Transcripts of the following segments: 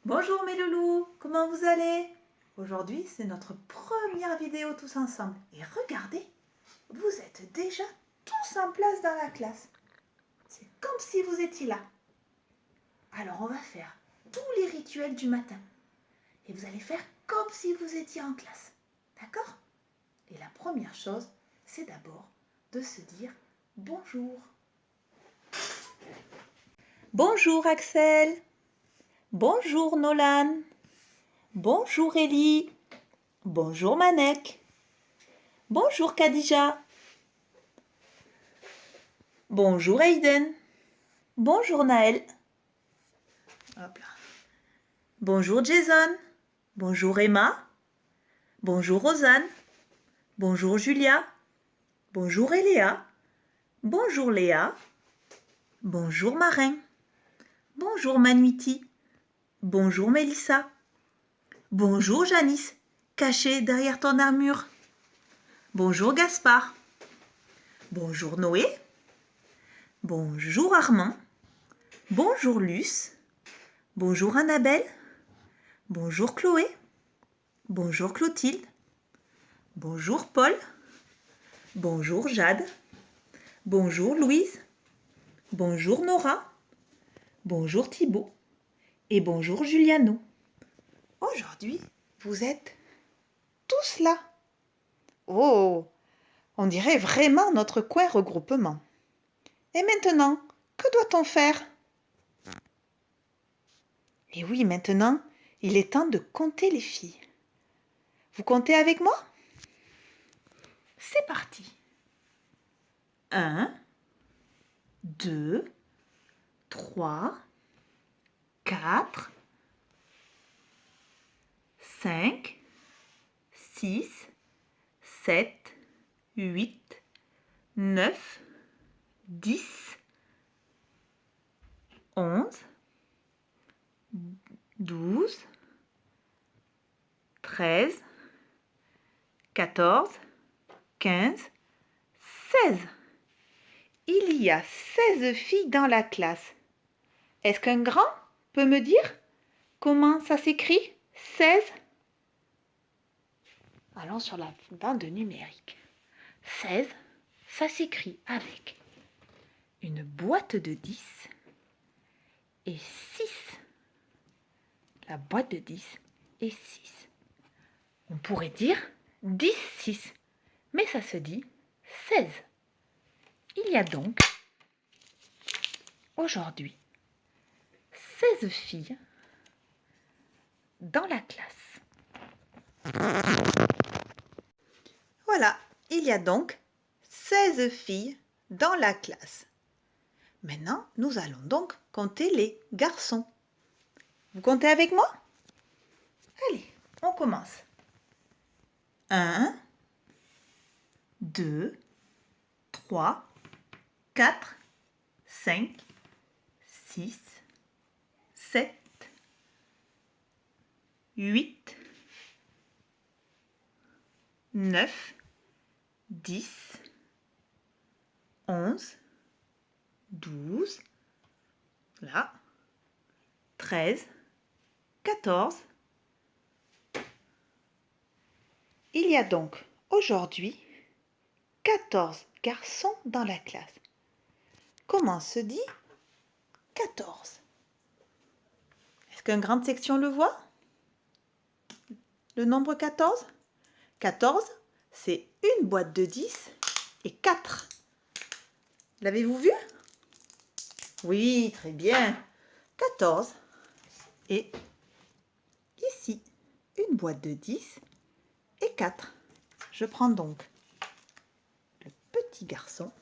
Bonjour mes loulous, comment vous allez? Aujourd'hui, c'est notre première vidéo tous ensemble. Et regardez, vous êtes déjà tous en place dans la classe. C'est comme si vous étiez là. Alors on va faire tous les rituels du matin. Et vous allez faire comme si vous étiez en classe. D'accord? Et la première chose, c'est d'abord de se dire bonjour. Bonjour Axel. Bonjour Nolan. Bonjour Ellie. Bonjour Manek. Bonjour Khadija. Bonjour Aiden. Bonjour Naël. Hop là. Bonjour Jason. Bonjour Emma. Bonjour Rosanne. Bonjour Julia. Bonjour Eléa. Bonjour Léa. Bonjour Marin. Bonjour Manuiti. Bonjour Mélissa. Bonjour Janice, cachée derrière ton armure. Bonjour Gaspard. Bonjour Noé. Bonjour Armand. Bonjour Luce. Bonjour Annabelle. Bonjour Chloé. Bonjour Clotilde. Bonjour Paul. Bonjour Jade. Bonjour Louise. Bonjour Nora. Bonjour Thibaut. Et bonjour Juliano. Aujourd'hui, vous êtes tous là. Oh, on dirait vraiment notre coin regroupement. Et maintenant, que doit-on faire? Et oui, maintenant, il est temps de compter les filles. Vous comptez avec moi? C'est parti. 1, 2, 3, 4, 5, 6, 7, 8, 9, 10, 11, 12, 13, 14, 15, 16. Il y a 16 filles dans la classe. Est-ce qu'un grand peut me dire comment ça s'écrit 16? Allons sur la bande numérique. 16, ça s'écrit avec une boîte de 10 et 6. La boîte de 10 et 6. On pourrait dire 10, 6, mais ça se dit 16. Il y a donc aujourd'hui 16 filles dans la classe. Voilà, il y a donc 16 filles dans la classe. Maintenant, nous allons donc compter les garçons. Vous comptez avec moi? Allez, on commence. 1, 2, 3, 4, 5, 6, 7, 8, 9, 10, 11, 12, là, 13, 14. Il y a donc aujourd'hui 14 garçons dans la classe. Comment se dit 14? Est-ce qu'une grande section le voit? Le nombre 14? 14, c'est une boîte de 10 et 4. L'avez-vous vu? Oui, très bien. 14. Et ici, une boîte de 10 et 4. Je prends donc le petit garçon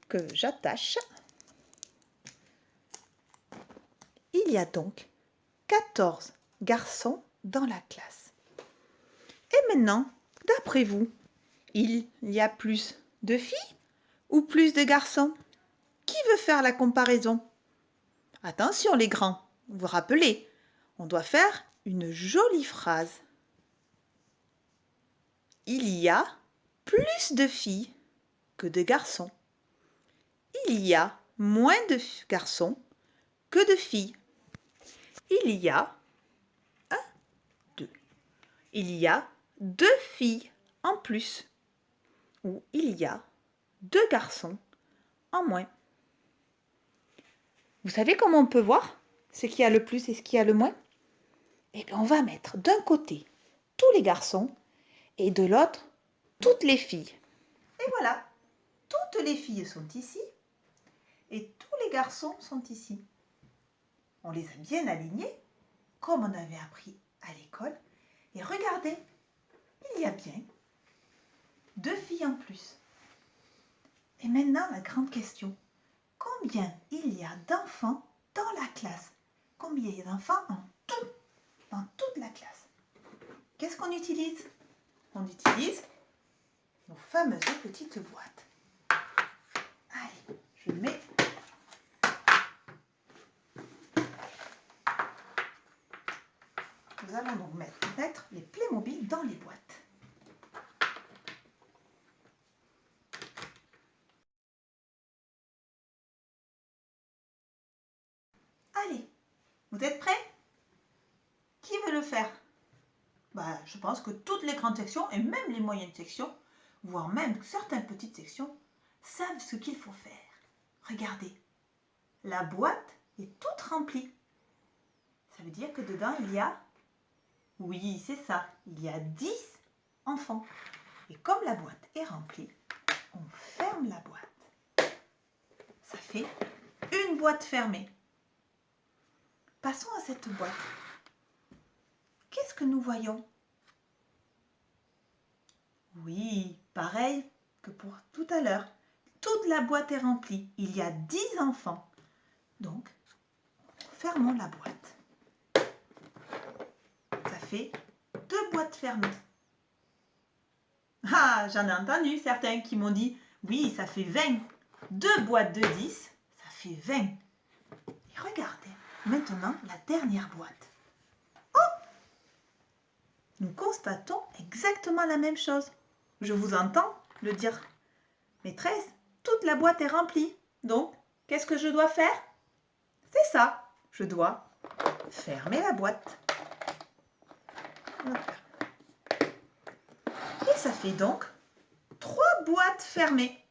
que j'attache. Il y a donc 14 garçons dans la classe. Et maintenant, d'après vous, il y a plus de filles ou plus de garçons? Qui veut faire la comparaison? Attention les grands, vous vous rappelez, on doit faire une jolie phrase. Il y a plus de filles que de garçons. Il y a moins de garçons que de filles. Il y a 2. Il y a 2 filles en plus. Ou il y a 2 garçons en moins. Vous savez comment on peut voir ce qui a le plus et ce qui a le moins? Eh bien, on va mettre d'un côté tous les garçons et de l'autre toutes les filles. Et voilà, toutes les filles sont ici et tous les garçons sont ici. On les a bien alignés, comme on avait appris à l'école. Et regardez, il y a bien 2 filles en plus. Et maintenant, la grande question. Combien il y a d'enfants dans la classe? Combien il y a d'enfants en tout, dans toute la classe? Qu'est-ce qu'on utilise? On utilise nos fameuses petites boîtes. Allez, je mets. Nous allons donc mettre les Playmobil dans les boîtes. Allez, vous êtes prêts? Qui veut le faire? Je pense que toutes les grandes sections et même les moyennes sections, voire même certaines petites sections, savent ce qu'il faut faire. Regardez, la boîte est toute remplie. Ça veut dire que dedans, il y a, oui, c'est ça, il y a 10 enfants. Et comme la boîte est remplie, on ferme la boîte. Ça fait une boîte fermée. Passons à cette boîte. Qu'est-ce que nous voyons? Oui, pareil que pour tout à l'heure. Toute la boîte est remplie. Il y a 10 enfants. Donc, fermons la boîte. Ça fait 2 boîtes fermées. Ah, j'en ai entendu certains qui m'ont dit, oui, ça fait 20. 2 boîtes de 10, ça fait 20. Et regardez, maintenant, la dernière boîte. Oh! Nous constatons exactement la même chose. Je vous entends le dire. Maîtresse, toute la boîte est remplie. Donc, qu'est-ce que je dois faire? C'est ça, je dois fermer la boîte. Et ça fait donc 3 boîtes fermées.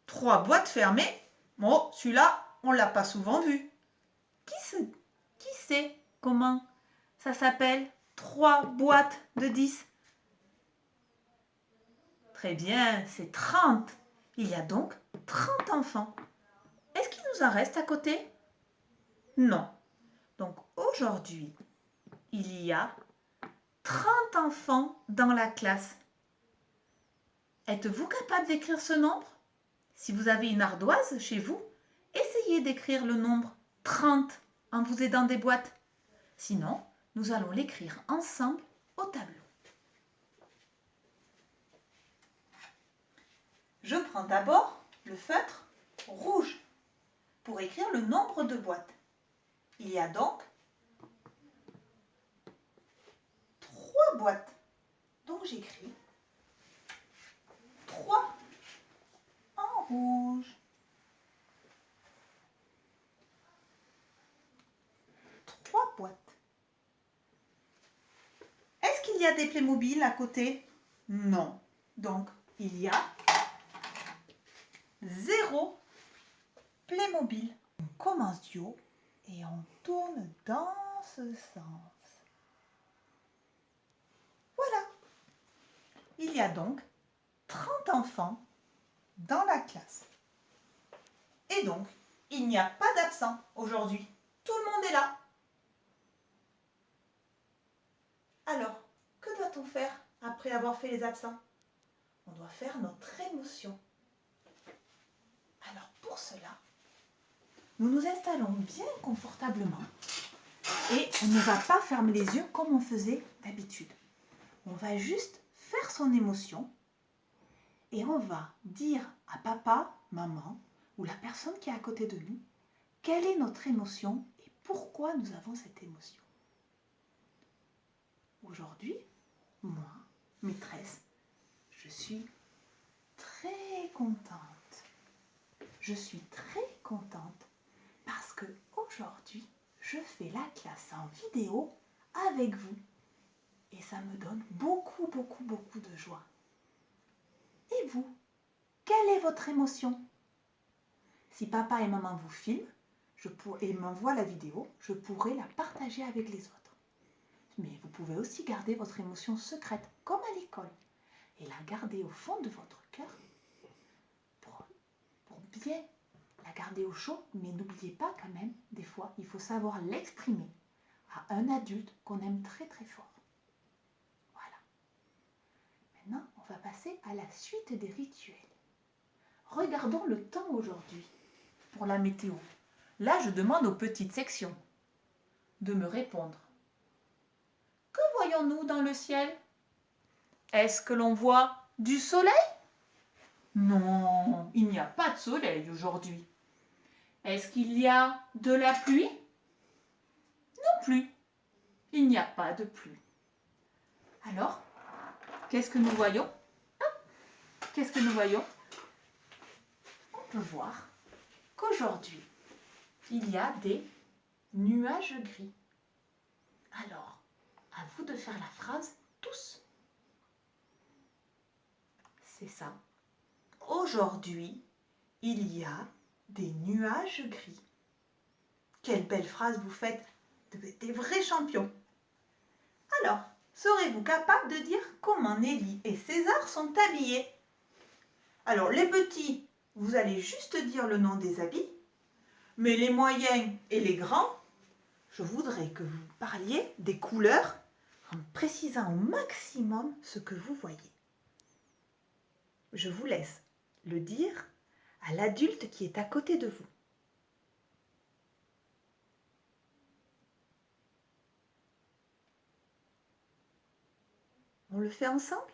3 boîtes fermées. Bon, celui-là, on ne l'a pas souvent vu. Qui sait comment ça s'appelle 3 boîtes de 10? Très bien, c'est 30. Il y a donc 30 enfants. Est-ce qu'il nous en reste à côté? Non. Donc aujourd'hui, il y a 30 enfants dans la classe. Êtes-vous capable d'écrire ce nombre? Si vous avez une ardoise chez vous, essayez d'écrire le nombre 30 en vous aidant des boîtes. Sinon, nous allons l'écrire ensemble au tableau. Je prends d'abord le feutre rouge pour écrire le nombre de boîtes. Il y a donc 3 boîtes. Donc j'écris 3 en rouge. 3 boîtes. Est-ce qu'il y a des Playmobil à côté? Non. Donc, il y a 0 Playmobil. On commence du haut et on tourne dans ce sens. Voilà. Il y a donc 30 enfants dans la classe. Et donc, il n'y a pas d'absent aujourd'hui. Tout le monde est là. Alors, que doit-on faire après avoir fait les absents? On doit faire notre émotion. Alors, pour cela, nous nous installons bien confortablement et on ne va pas fermer les yeux comme on faisait d'habitude. On va juste faire son émotion et on va dire à papa, maman ou la personne qui est à côté de nous quelle est notre émotion et pourquoi nous avons cette émotion. Aujourd'hui, moi, maîtresse, je suis très contente. Je suis très contente parce que aujourd'hui, je fais la classe en vidéo avec vous. Et ça me donne beaucoup de joie. Et vous, quelle est votre émotion? Si papa et maman vous filment et m'envoient la vidéo, je pourrai la partager avec les autres. Mais vous pouvez aussi garder votre émotion secrète, comme à l'école, et la garder au fond de votre cœur pour bien la garder au chaud. Mais n'oubliez pas quand même, des fois, il faut savoir l'exprimer à un adulte qu'on aime très fort. Voilà. Maintenant, on va passer à la suite des rituels. Regardons le temps aujourd'hui pour la météo. Là, je demande aux petites sections de me répondre. Que voyons-nous dans le ciel? Est-ce que l'on voit du soleil? Non, il n'y a pas de soleil aujourd'hui. Est-ce qu'il y a de la pluie? Non plus. Il n'y a pas de pluie. Alors, qu'est-ce que nous voyons? Qu'est-ce que nous voyons? On peut voir qu'aujourd'hui, il y a des nuages gris. Alors, à vous de faire la phrase tous. C'est ça. Aujourd'hui, il y a des nuages gris. Quelle belle phrase vous faites, des vrais champions. Alors, serez-vous capable de dire comment Nelly et César sont habillés? Alors, les petits, vous allez juste dire le nom des habits, mais les moyens et les grands, je voudrais que vous parliez des couleurs en précisant au maximum ce que vous voyez. Je vous laisse le dire à l'adulte qui est à côté de vous. On le fait ensemble?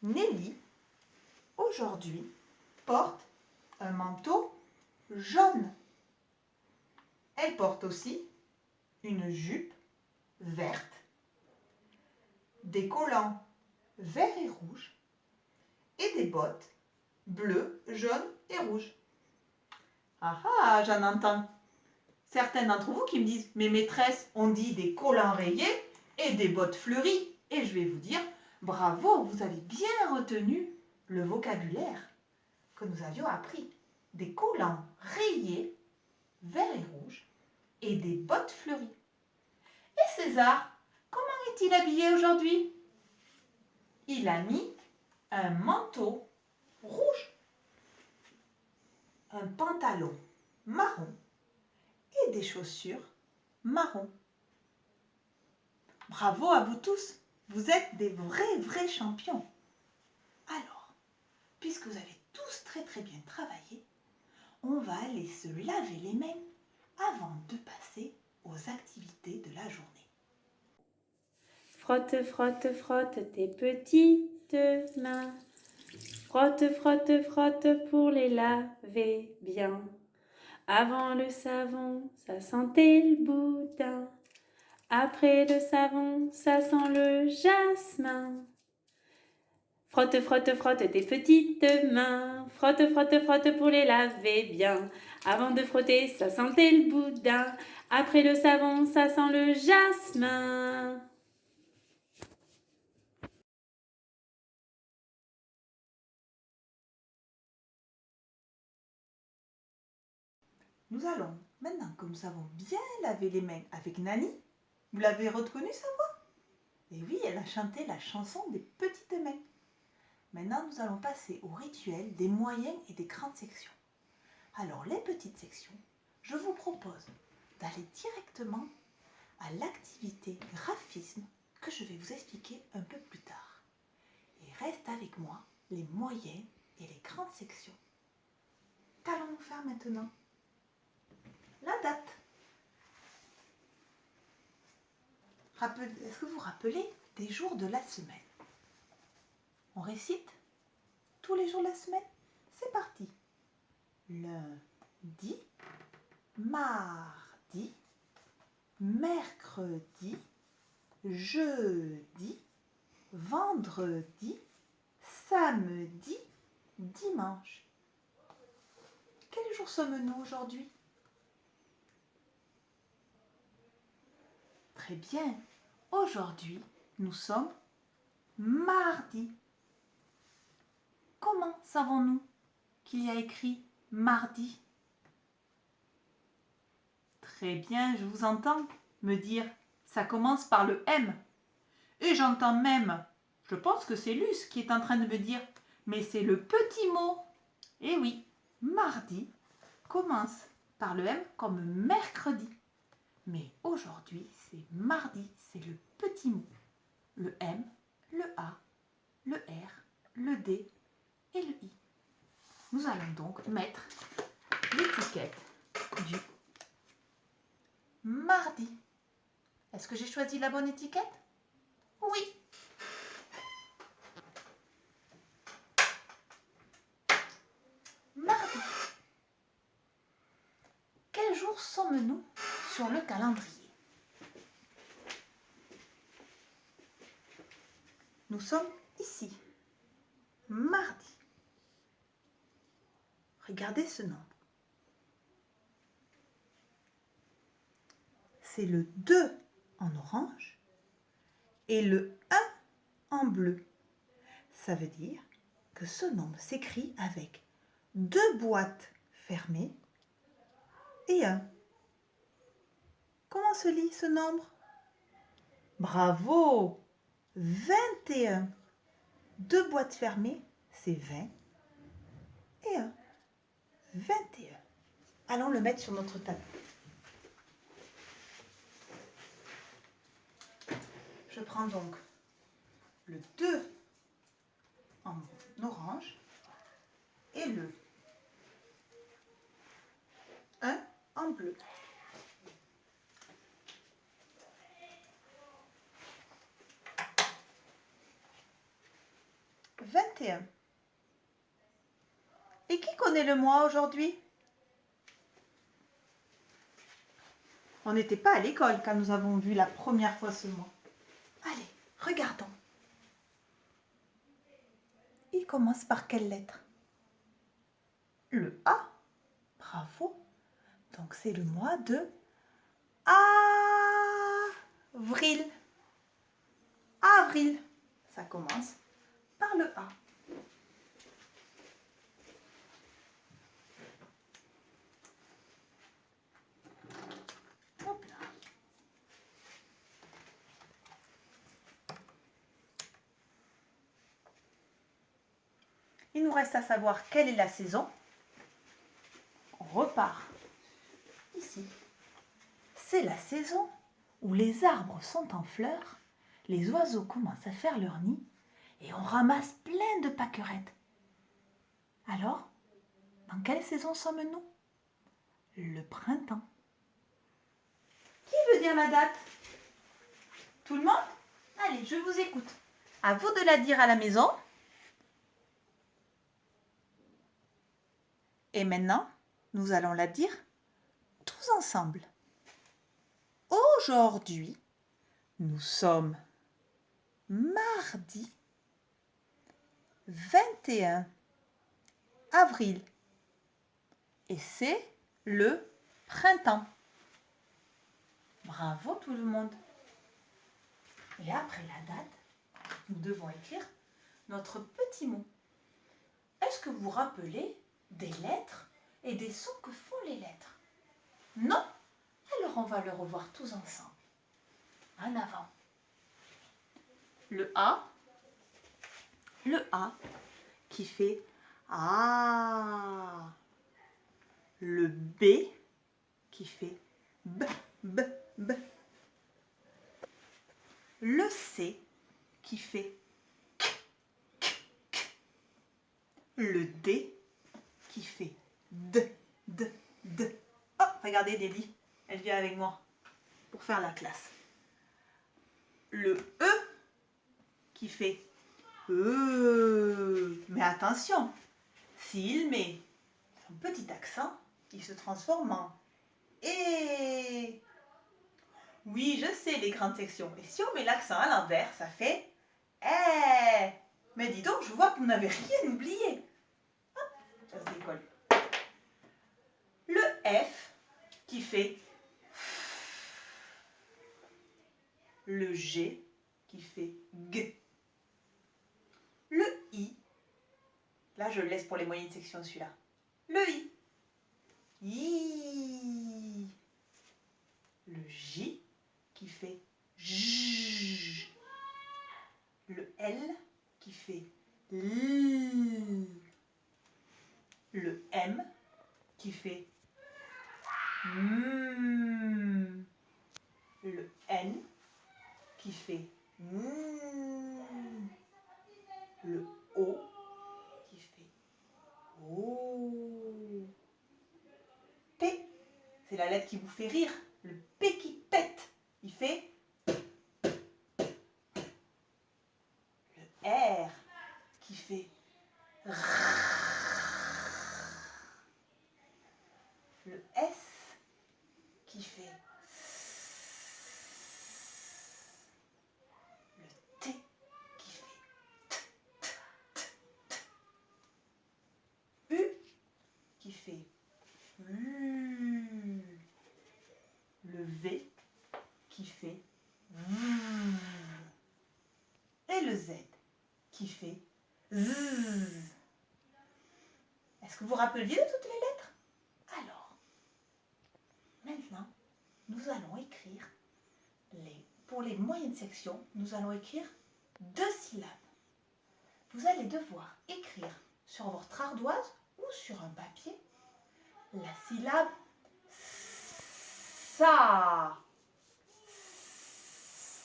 Nelly, aujourd'hui, porte un manteau jaune. Elle porte aussi une jupe verte, des collants verts et rouges et des bottes bleues, jaunes et rouges. Ah ah, j'en entends certains d'entre vous qui me disent « Mais maîtresse, on dit des collants rayés et des bottes fleuries. » Et je vais vous dire « Bravo, vous avez bien retenu le vocabulaire que nous avions appris. Des collants rayés, verts et rouges, et des bottes fleuries. » Et César, comment est-il habillé aujourd'hui? Il a mis un manteau rouge, un pantalon marron et des chaussures marron. Bravo à vous tous, vous êtes des vrais champions. Alors, puisque vous avez tous très bien travaillé, on va aller se laver les mains avant de passer aux activités de la journée. Frotte, frotte, frotte tes petites mains. Frotte, frotte, frotte pour les laver bien. Avant le savon, ça sentait le boudin. Après le savon, ça sent le jasmin. Frotte, frotte, frotte tes petites mains. Frotte, frotte, frotte pour les laver bien. Avant de frotter, ça sentait le boudin. Après le savon, ça sent le jasmin. Nous allons, maintenant que nous savons bien laver les mains avec Nani, vous l'avez reconnue sa voix? Et oui, elle a chanté la chanson des petites mains. Maintenant, nous allons passer au rituel des moyennes et des grandes sections. Alors, les petites sections, je vous propose d'aller directement à l'activité graphisme que je vais vous expliquer un peu plus tard. Et reste avec moi les moyennes et les grandes sections. Qu'allons-nous faire maintenant? La date. Est-ce que vous vous rappelez des jours de la semaine? On récite tous les jours de la semaine? C'est parti. Lundi, mardi, mercredi, jeudi, vendredi, samedi, dimanche. Quel jour sommes-nous aujourd'hui? Très bien. Aujourd'hui, nous sommes mardi. Comment savons-nous qu'il y a écrit mardi? Très bien, je vous entends me dire, ça commence par le M. Et j'entends même, je pense que c'est Luce qui est en train de me dire, mais c'est le petit mot. Eh oui, mardi commence par le M comme mercredi. Mais aujourd'hui, c'est mardi, c'est le petit mot. Le M, le A, le R, le D et le I. Nous allons donc mettre l'étiquette du mardi. Est-ce que j'ai choisi la bonne étiquette? Oui. Mardi. Quel jour sommes-nous sur le calendrier? Nous sommes ici. Mardi. Regardez ce nombre. C'est le 2 en orange et le 1 en bleu. Ça veut dire que ce nombre s'écrit avec 2 boîtes fermées et 1. Comment se lit ce nombre? Bravo! 21. 2 boîtes fermées, c'est 20 et 1. 21. Allons le mettre sur notre table. Je prends donc le 2 en orange et le 1 en bleu. « 21. Et qui connaît le mois aujourd'hui? On n'était pas à l'école quand nous avons vu la première fois ce mois. Allez, regardons. Il commence par quelle lettre? Le A. Bravo. Donc c'est le mois de avril. Avril. Ça commence par le A. Hop là. Il nous reste à savoir quelle est la saison. On repart ici. C'est la saison où les arbres sont en fleurs, les oiseaux commencent à faire leur nid et on ramasse plein de pâquerettes. Alors, dans quelle saison sommes-nous? Le printemps. Qui veut dire la date? Tout le monde? Allez, je vous écoute. À vous de la dire à la maison. Et maintenant, nous allons la dire tous ensemble. Aujourd'hui, nous sommes mardi 21 avril et c'est le printemps. Bravo tout le monde. Et après la date, nous devons écrire notre petit mot. Est-ce que vous vous rappelez des lettres et des sons que font les lettres? Non? Alors on va le revoir tous ensemble. En avant. Le A qui fait A. Le B qui fait B, B, B. Le C qui fait K, K, K. Le D qui fait D, D, D. Oh, regardez Nelly, elle vient avec moi pour faire la classe. Le E qui fait E. Mais attention, s'il met son petit accent, il se transforme en E. Oui, je sais les grandes sections. Et si on met l'accent à l'envers, ça fait E. Mais dis donc, je vois que vous n'avez rien oublié. Hop, ça se décolle. Le F qui fait le G qui fait G. Le I, là je le laisse pour les moyennes sections celui-là. Le I. I. Le J qui fait J. Le L qui fait L. Le M qui fait M. Le N qui fait M. Le O qui fait O. P, c'est la lettre qui vous fait rire. Le P qui pète, il fait. Le R qui fait R. Le S qui fait S. Le T qui fait T. U qui fait U. Le V qui fait V. Et le Z qui fait Z. Est-ce que vous vous rappeliez de toutes les lettres? Alors, maintenant, nous allons écrire, pour les moyennes sections, nous allons écrire 2 syllabes. Vous allez devoir écrire sur votre ardoise ou sur un papier la syllabe ça.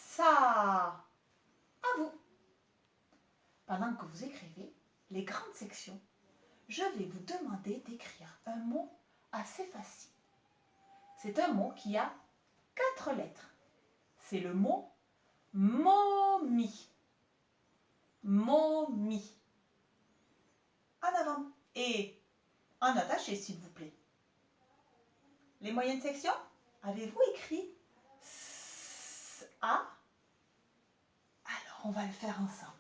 Ça. À vous. Pendant que vous écrivez les grandes sections, je vais vous demander d'écrire un mot assez facile. C'est un mot qui a 4 lettres. C'est le mot momie. Momie. En avant. Et en attaché, s'il vous plaît. Les moyennes sections, avez-vous écrit A? Alors, on va le faire ensemble.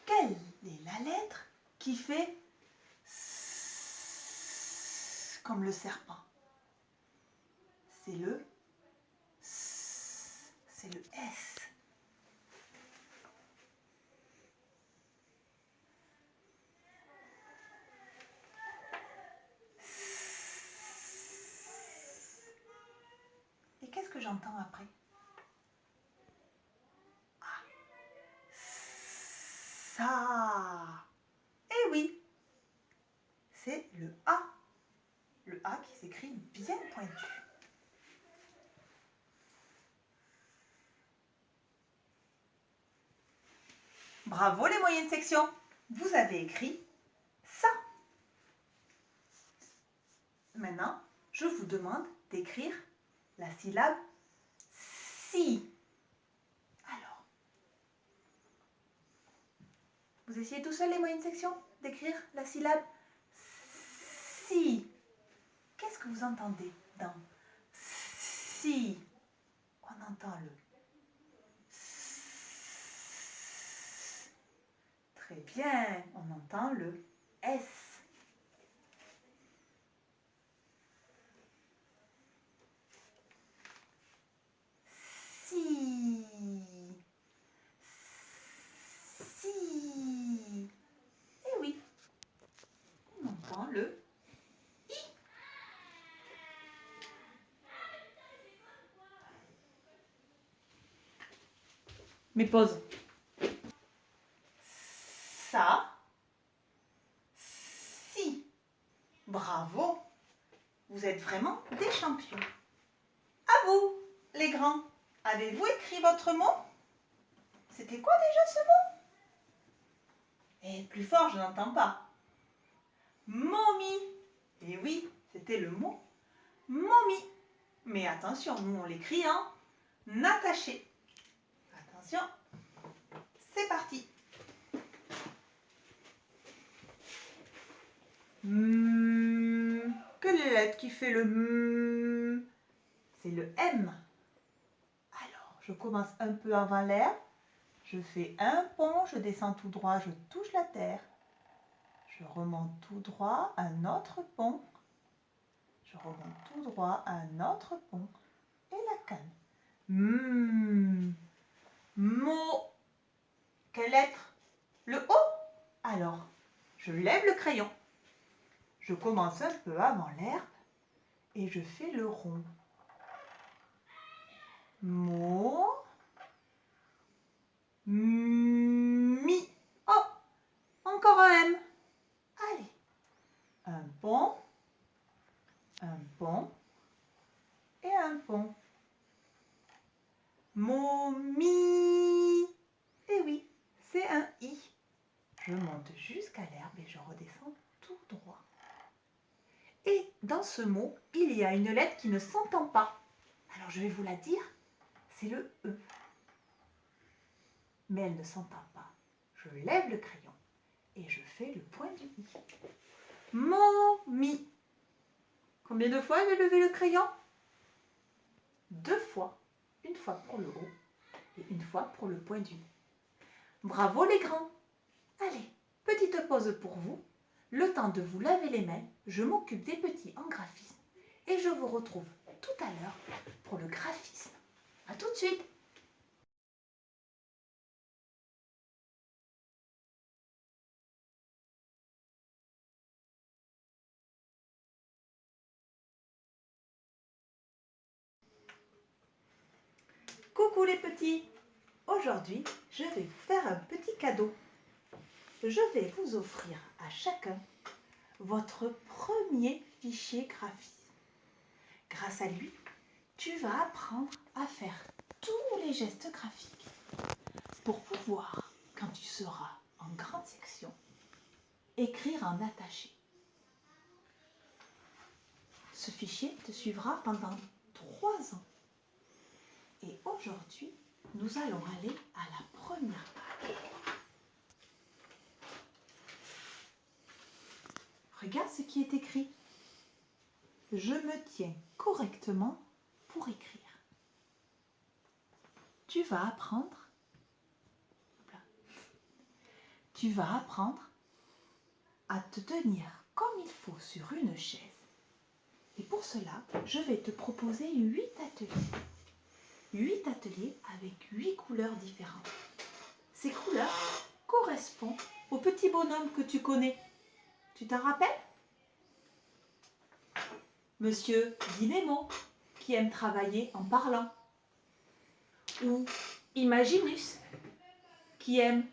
Quelle est la lettre qui fait comme le serpent? C'est le S. Et qu'est-ce que j'entends après? Ah. Ça. Eh oui, c'est le A. Le A qui s'écrit bien pointu. Bravo les moyennes sections. Vous avez écrit ça. Maintenant, je vous demande d'écrire la syllabe si. Alors, vous essayez tout seul les moyennes sections d'écrire la syllabe si. Qu'est-ce que vous entendez dans si? On entend le S. Très bien, on entend le S. Si. Si. Eh oui, on entend le I. Mais pause. Ça. Si. Bravo. Vous êtes vraiment des champions. À vous, les grands. Avez-vous écrit votre mot? C'était quoi déjà ce mot? Et plus fort, je n'entends pas. Momie. Et oui, c'était le mot momie. Mais attention, nous on l'écrit en attaché. Attention, c'est parti. Quelle est la lettre qui fait le M? C'est le M. Alors, je commence un peu avant l'air. Je fais un pont, je descends tout droit, je touche la terre. Je remonte tout droit, un autre pont. Je remonte tout droit, un autre pont. Et la canne. Mot. Quelle lettre? Le O. Alors, je lève le crayon. Je commence un peu avant l'herbe et je fais le rond. Mo. Mi. Oh, encore un M. Allez, un pont et un pont. Mo, mi. Eh oui, c'est un I. Je monte jusqu'à l'herbe et je redescends tout droit. Et dans ce mot, il y a une lettre qui ne s'entend pas. Alors je vais vous la dire, c'est le E. Mais elle ne s'entend pas. Je lève le crayon et je fais le point du I. Mi. Combien de fois j'ai levé le crayon? 2 fois. Une fois pour le haut et une fois pour le point du I. Bravo les grands! Allez, petite pause pour vous. Le temps de vous laver les mains, je m'occupe des petits en graphisme et je vous retrouve tout à l'heure pour le graphisme. À tout de suite! Coucou les petits! Aujourd'hui, je vais vous faire un petit cadeau. Je vais vous offrir à chacun votre premier fichier graphisme. Grâce à lui, tu vas apprendre à faire tous les gestes graphiques pour pouvoir, quand tu seras en grande section, écrire en attaché. Ce fichier te suivra pendant 3 ans. Et aujourd'hui, nous allons aller à la première page. Regarde ce qui est écrit. Je me tiens correctement pour écrire. Tu vas apprendre à te tenir comme il faut sur une chaise. Et pour cela, je vais te proposer 8 ateliers. 8 ateliers avec 8 couleurs différentes. Ces couleurs correspondent aux petits bonhommes que tu connais. Tu t'en rappelles? Monsieur Dinemo, qui aime travailler en parlant. Ou Imaginus, qui aime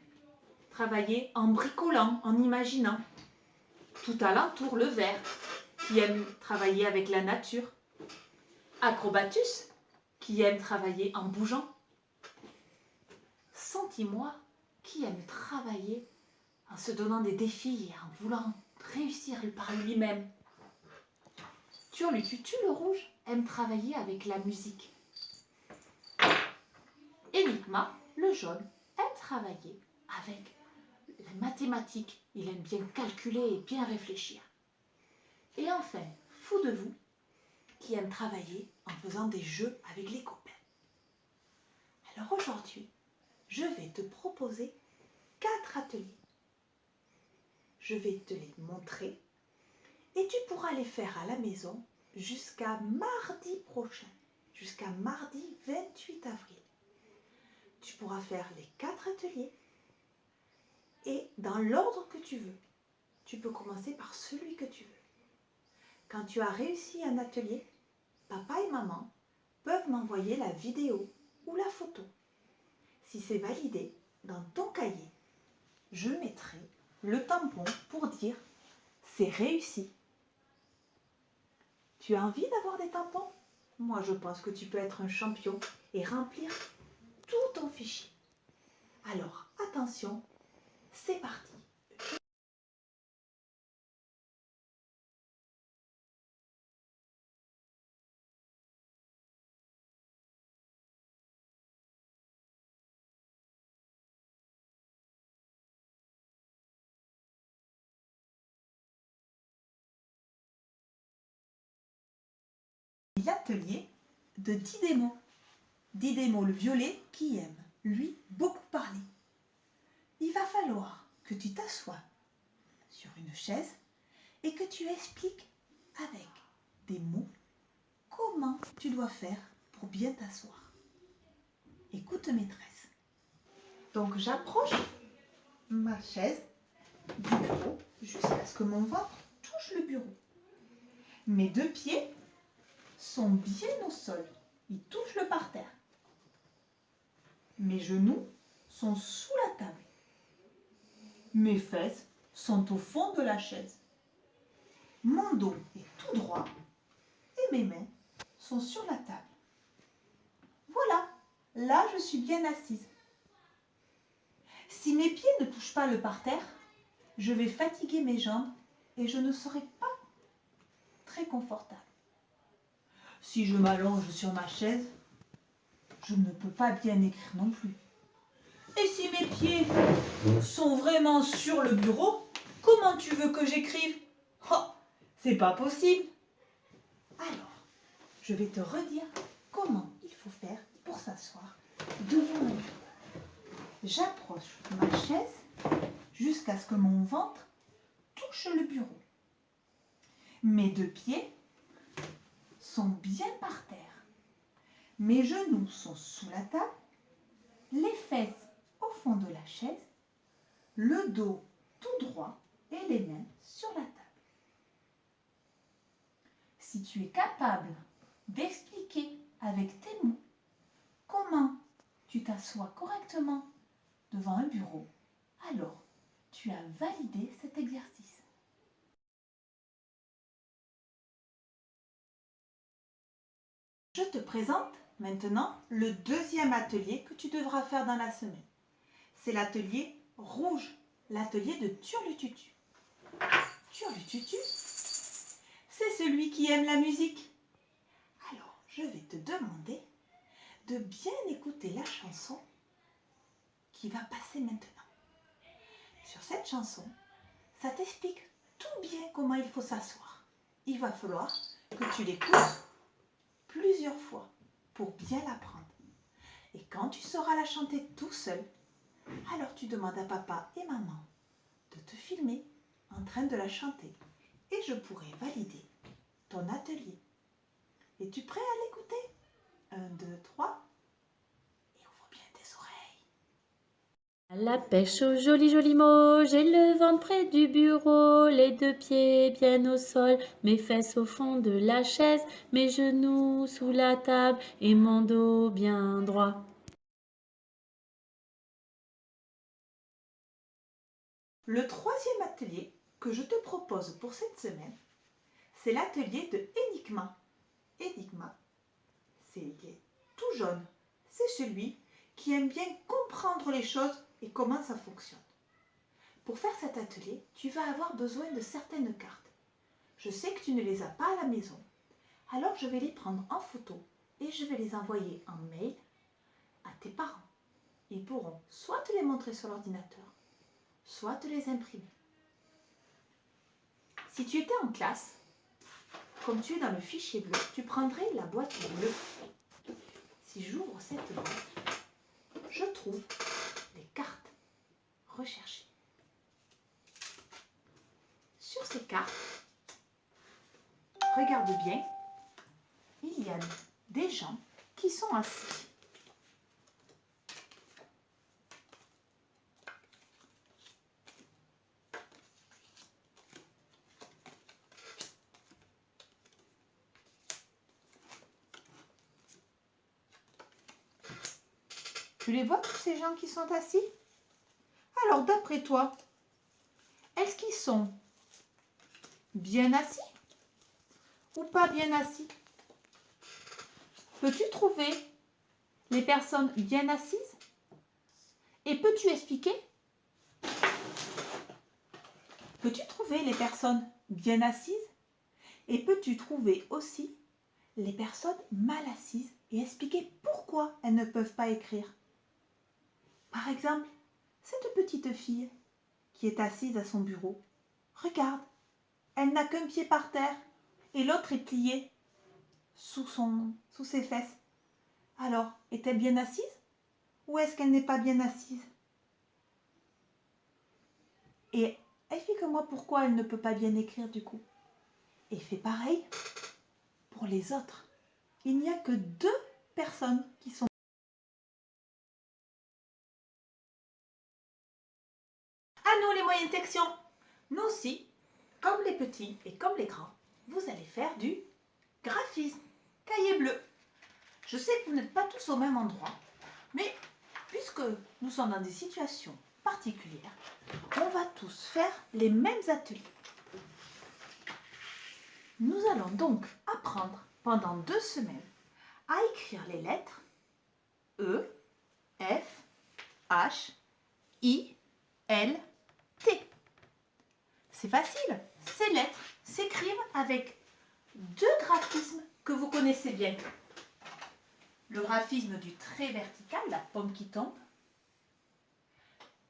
travailler en bricolant, en imaginant. Tout alentour, le vert, qui aime travailler avec la nature. Acrobatus, qui aime travailler en bougeant. Sentimoire, qui aime travailler en se donnant des défis et en voulant réussir par lui-même. Turlututu, le rouge, aime travailler avec la musique. Enigma, le jaune, aime travailler avec les mathématiques. Il aime bien calculer et bien réfléchir. Et enfin, Fou de vous, qui aime travailler en faisant des jeux avec les copains. Alors aujourd'hui, je vais te proposer 4 ateliers. Je vais te les montrer et tu pourras les faire à la maison jusqu'à mardi prochain, jusqu'à mardi 28 avril. Tu pourras faire les 4 ateliers et dans l'ordre que tu veux. Tu peux commencer par celui que tu veux. Quand tu as réussi un atelier, papa et maman peuvent m'envoyer la vidéo ou la photo. Si c'est validé, dans ton cahier, je mettrai le tampon pour dire c'est réussi. Tu as envie d'avoir des tampons? Moi, je pense que tu peux être un champion et remplir tout ton fichier. Alors, attention, c'est parti. L'atelier de Didémo. Didémo le violet qui aime, lui, beaucoup parler. Il va falloir que tu t'assoies sur une chaise et que tu expliques avec des mots comment tu dois faire pour bien t'asseoir. Écoute maîtresse. Donc j'approche ma chaise du bureau jusqu'à ce que mon ventre touche le bureau. Mes 2 pieds sont bien au sol. Ils touchent le parterre. Mes genoux sont sous la table. Mes fesses sont au fond de la chaise. Mon dos est tout droit et mes mains sont sur la table. Voilà, là je suis bien assise. Si mes pieds ne touchent pas le parterre, je vais fatiguer mes jambes et je ne serai pas très confortable. Si je m'allonge sur ma chaise, je ne peux pas bien écrire non plus. Et si mes pieds sont vraiment sur le bureau, comment tu veux que j'écrive? Oh, c'est pas possible. Alors, je vais te redire comment il faut faire pour s'asseoir devant un bureau. J'approche ma chaise jusqu'à ce que mon ventre touche le bureau. Mes 2 pieds sont bien par terre. Mes genoux sont sous la table, les fesses au fond de la chaise, le dos tout droit et les mains sur la table. Si tu es capable d'expliquer avec tes mots comment tu t'assois correctement devant un bureau, alors tu as validé cet exercice. Je te présente maintenant le 2e atelier que tu devras faire dans la semaine. C'est l'atelier rouge, l'atelier de Turlututu. Turlututu, c'est celui qui aime la musique. Alors, je vais te demander de bien écouter la chanson qui va passer maintenant. Sur cette chanson, ça t'explique tout bien comment il faut s'asseoir. Il va falloir que tu l'écoutes plusieurs fois pour bien l'apprendre. Et quand tu sauras la chanter tout seul, alors tu demandes à papa et maman de te filmer en train de la chanter. Et je pourrai valider ton atelier. Es-tu prêt à l'écouter? 1, 2, 3. Et ouvre bien tes oreilles. À la pêche aux jolis jolis mots, j'ai le ventre près du bureau, les 2 pieds bien au sol, mes fesses au fond de la chaise, mes genoux sous la table et mon dos bien droit. Le 3e atelier que je te propose pour cette semaine, c'est l'atelier de Enigma. Enigma, c'est tout jaune. C'est celui qui aime bien comprendre les choses et comment ça fonctionne. Pour faire cet atelier, tu vas avoir besoin de certaines cartes. Je sais que tu ne les as pas à la maison. Alors je vais les prendre en photo et je vais les envoyer en mail à tes parents. Ils pourront soit te les montrer sur l'ordinateur, soit te les imprimer. Si tu étais en classe, comme tu es dans le fichier bleu, tu prendrais la boîte bleue. Si j'ouvre cette boîte, je trouve les cartes recherchées. Sur ces cartes, regarde bien, il y a des gens qui sont assis. Tu les vois, tous ces gens qui sont assis? Alors, d'après toi, est-ce qu'ils sont bien assis ou pas bien assis? Peux-tu trouver les personnes bien assises? Et peux-tu expliquer? Peux-tu trouver les personnes bien assises? Et peux-tu trouver aussi les personnes mal assises et expliquer pourquoi elles ne peuvent pas écrire? Par exemple, cette petite fille qui est assise à son bureau, regarde, elle n'a qu'un pied par terre et l'autre est plié sous ses fesses. Alors, est-elle bien assise ou est-ce qu'elle n'est pas bien assise? Et explique-moi pourquoi elle ne peut pas bien écrire du coup. Et fais pareil pour les autres. Il n'y a que 2 personnes qui sont moyenne section. Nous aussi, comme les petits et comme les grands, vous allez faire du graphisme, cahier bleu. Je sais que vous n'êtes pas tous au même endroit, mais puisque nous sommes dans des situations particulières, on va tous faire les mêmes ateliers. Nous allons donc apprendre pendant 2 semaines à écrire les lettres E, F, H, I, L, T. C'est facile, ces lettres s'écrivent avec 2 graphismes que vous connaissez bien. Le graphisme du trait vertical, la pomme qui tombe,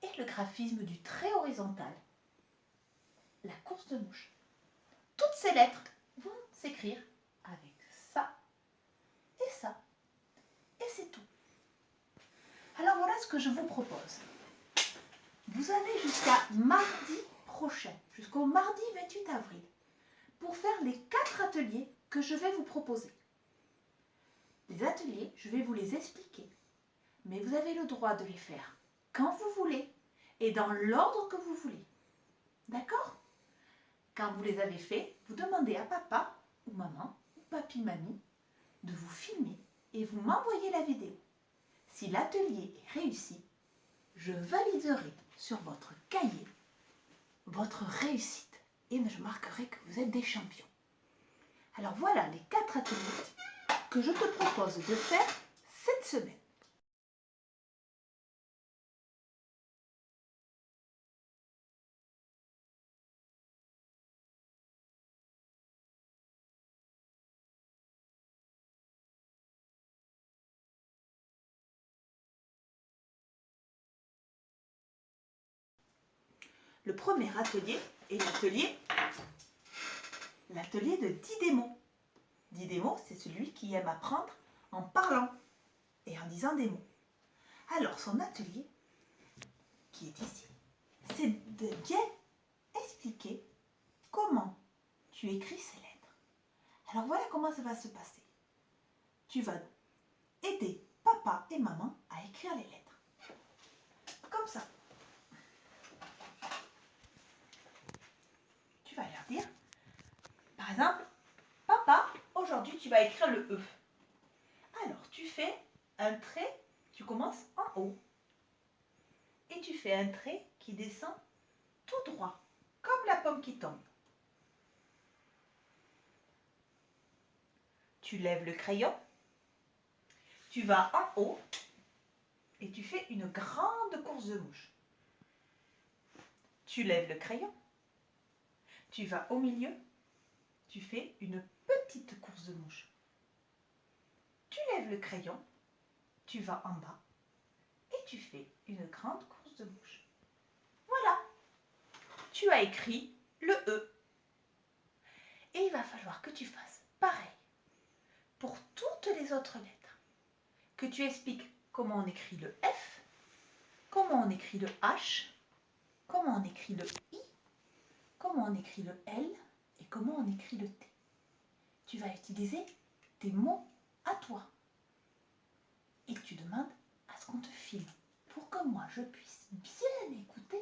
et le graphisme du trait horizontal, la course de mouche. Toutes ces lettres vont s'écrire avec ça, et c'est tout. Alors voilà ce que je vous propose. Vous avez jusqu'à mardi prochain, jusqu'au mardi 28 avril, pour faire les 4 ateliers que je vais vous proposer. Les ateliers, je vais vous les expliquer, mais vous avez le droit de les faire quand vous voulez et dans l'ordre que vous voulez. D'accord? Quand vous les avez faits, vous demandez à papa ou maman ou papy-mamie de vous filmer et vous m'envoyez la vidéo. Si l'atelier est réussi, je validerai sur votre cahier votre réussite et je marquerai que vous êtes des champions. Alors voilà les 4 ateliers que je te propose de faire cette semaine. Le premier atelier est l'atelier de Didémo. Didémo, c'est celui qui aime apprendre en parlant et en disant des mots. Alors, son atelier, qui est ici, c'est de bien expliquer comment tu écris ces lettres. Alors, voilà comment ça va se passer. Tu vas aider papa et maman à écrire les lettres. Comme ça. Tu vas leur dire, par exemple, papa, aujourd'hui tu vas écrire le E. Alors, tu fais un trait, tu commences en haut. Et tu fais un trait qui descend tout droit, comme la pomme qui tombe. Tu lèves le crayon, tu vas en haut et tu fais une grande course de mouche. Tu lèves le crayon, tu vas au milieu, tu fais une petite course de mouche. Tu lèves le crayon, tu vas en bas et tu fais une grande course de mouche. Voilà, tu as écrit le E. Et il va falloir que tu fasses pareil pour toutes les autres lettres. Que tu expliques comment on écrit le F, comment on écrit le H, comment on écrit le I, comment on écrit le L et comment on écrit le T. Tu vas utiliser des mots à toi. Et tu demandes à ce qu'on te filme pour que moi je puisse bien écouter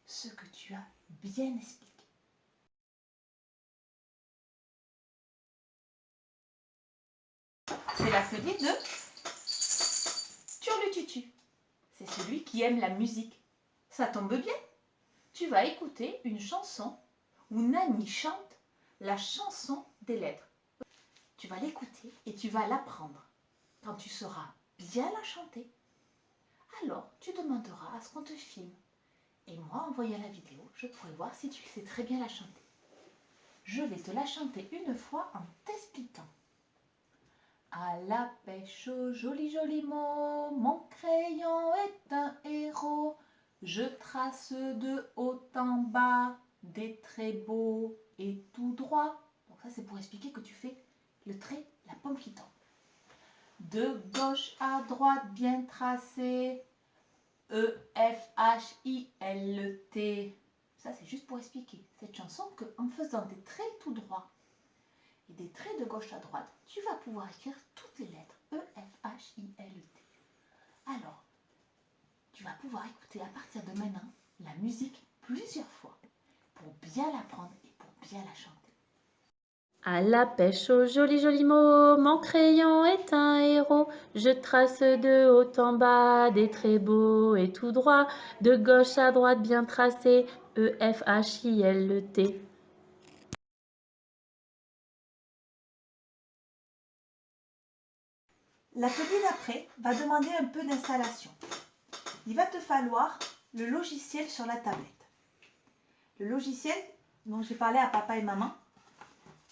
ce que tu as bien expliqué. C'est l'atelier de Turlututu. C'est celui qui aime la musique. Ça tombe bien. Tu vas écouter une chanson où Nani chante la chanson des lettres. Tu vas l'écouter et tu vas l'apprendre. Quand tu sauras bien la chanter, alors tu demanderas à ce qu'on te filme. Et moi, en voyant la vidéo, je pourrai voir si tu sais très bien la chanter. Je vais te la chanter une fois en t'expliquant. À la pêche aux jolis jolis mots, mon crayon est un héros. Je trace de haut en bas des traits beaux et tout droits. Donc ça c'est pour expliquer que tu fais le trait, la pomme qui tombe. De gauche à droite bien tracé, E, F, H, I, L, T. Ça c'est juste pour expliquer cette chanson qu'en faisant des traits tout droits et des traits de gauche à droite, tu vas pouvoir écrire toutes les lettres E, F, H, I, L, T. Alors, tu vas pouvoir écouter à partir de maintenant la musique plusieurs fois pour bien l'apprendre et pour bien la chanter. À la pêche aux jolis jolis mots, mon crayon est un héros. Je trace de haut en bas des traits beaux et tout droit, de gauche à droite bien tracés, E-F-H-I-L-E-T. L'atelier d'après va demander un peu d'installation. Il va te falloir le logiciel sur la tablette. Le logiciel dont j'ai parlé à papa et maman,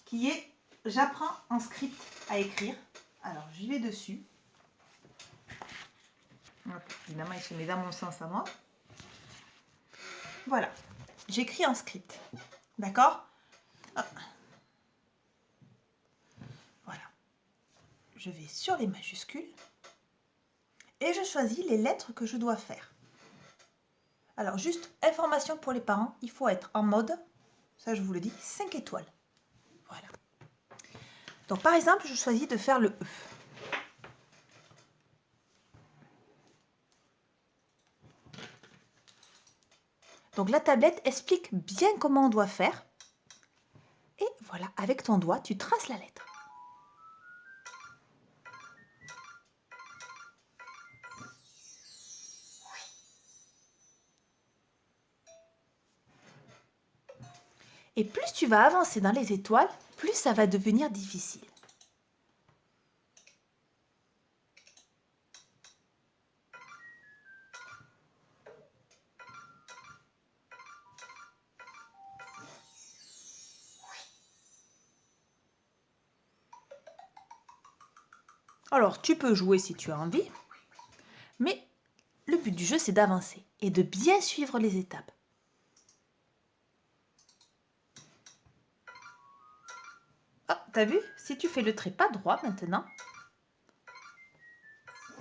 qui est J'apprends en script à écrire. Alors, j'y vais dessus. Évidemment, il se met dans mon sens à moi. Voilà, j'écris en script. D'accord? Voilà. Je vais sur les majuscules et je choisis les lettres que je dois faire. Alors, juste information pour les parents, il faut être en mode, ça je vous le dis, 5 étoiles. Voilà. Donc, par exemple, je choisis de faire le E. Donc, la tablette explique bien comment on doit faire. Et voilà, avec ton doigt, tu traces la lettre. Et plus tu vas avancer dans les étoiles, plus ça va devenir difficile. Alors, tu peux jouer si tu as envie, mais le but du jeu, c'est d'avancer et de bien suivre les étapes. Ah, t'as vu? Si tu fais le trait pas droit maintenant,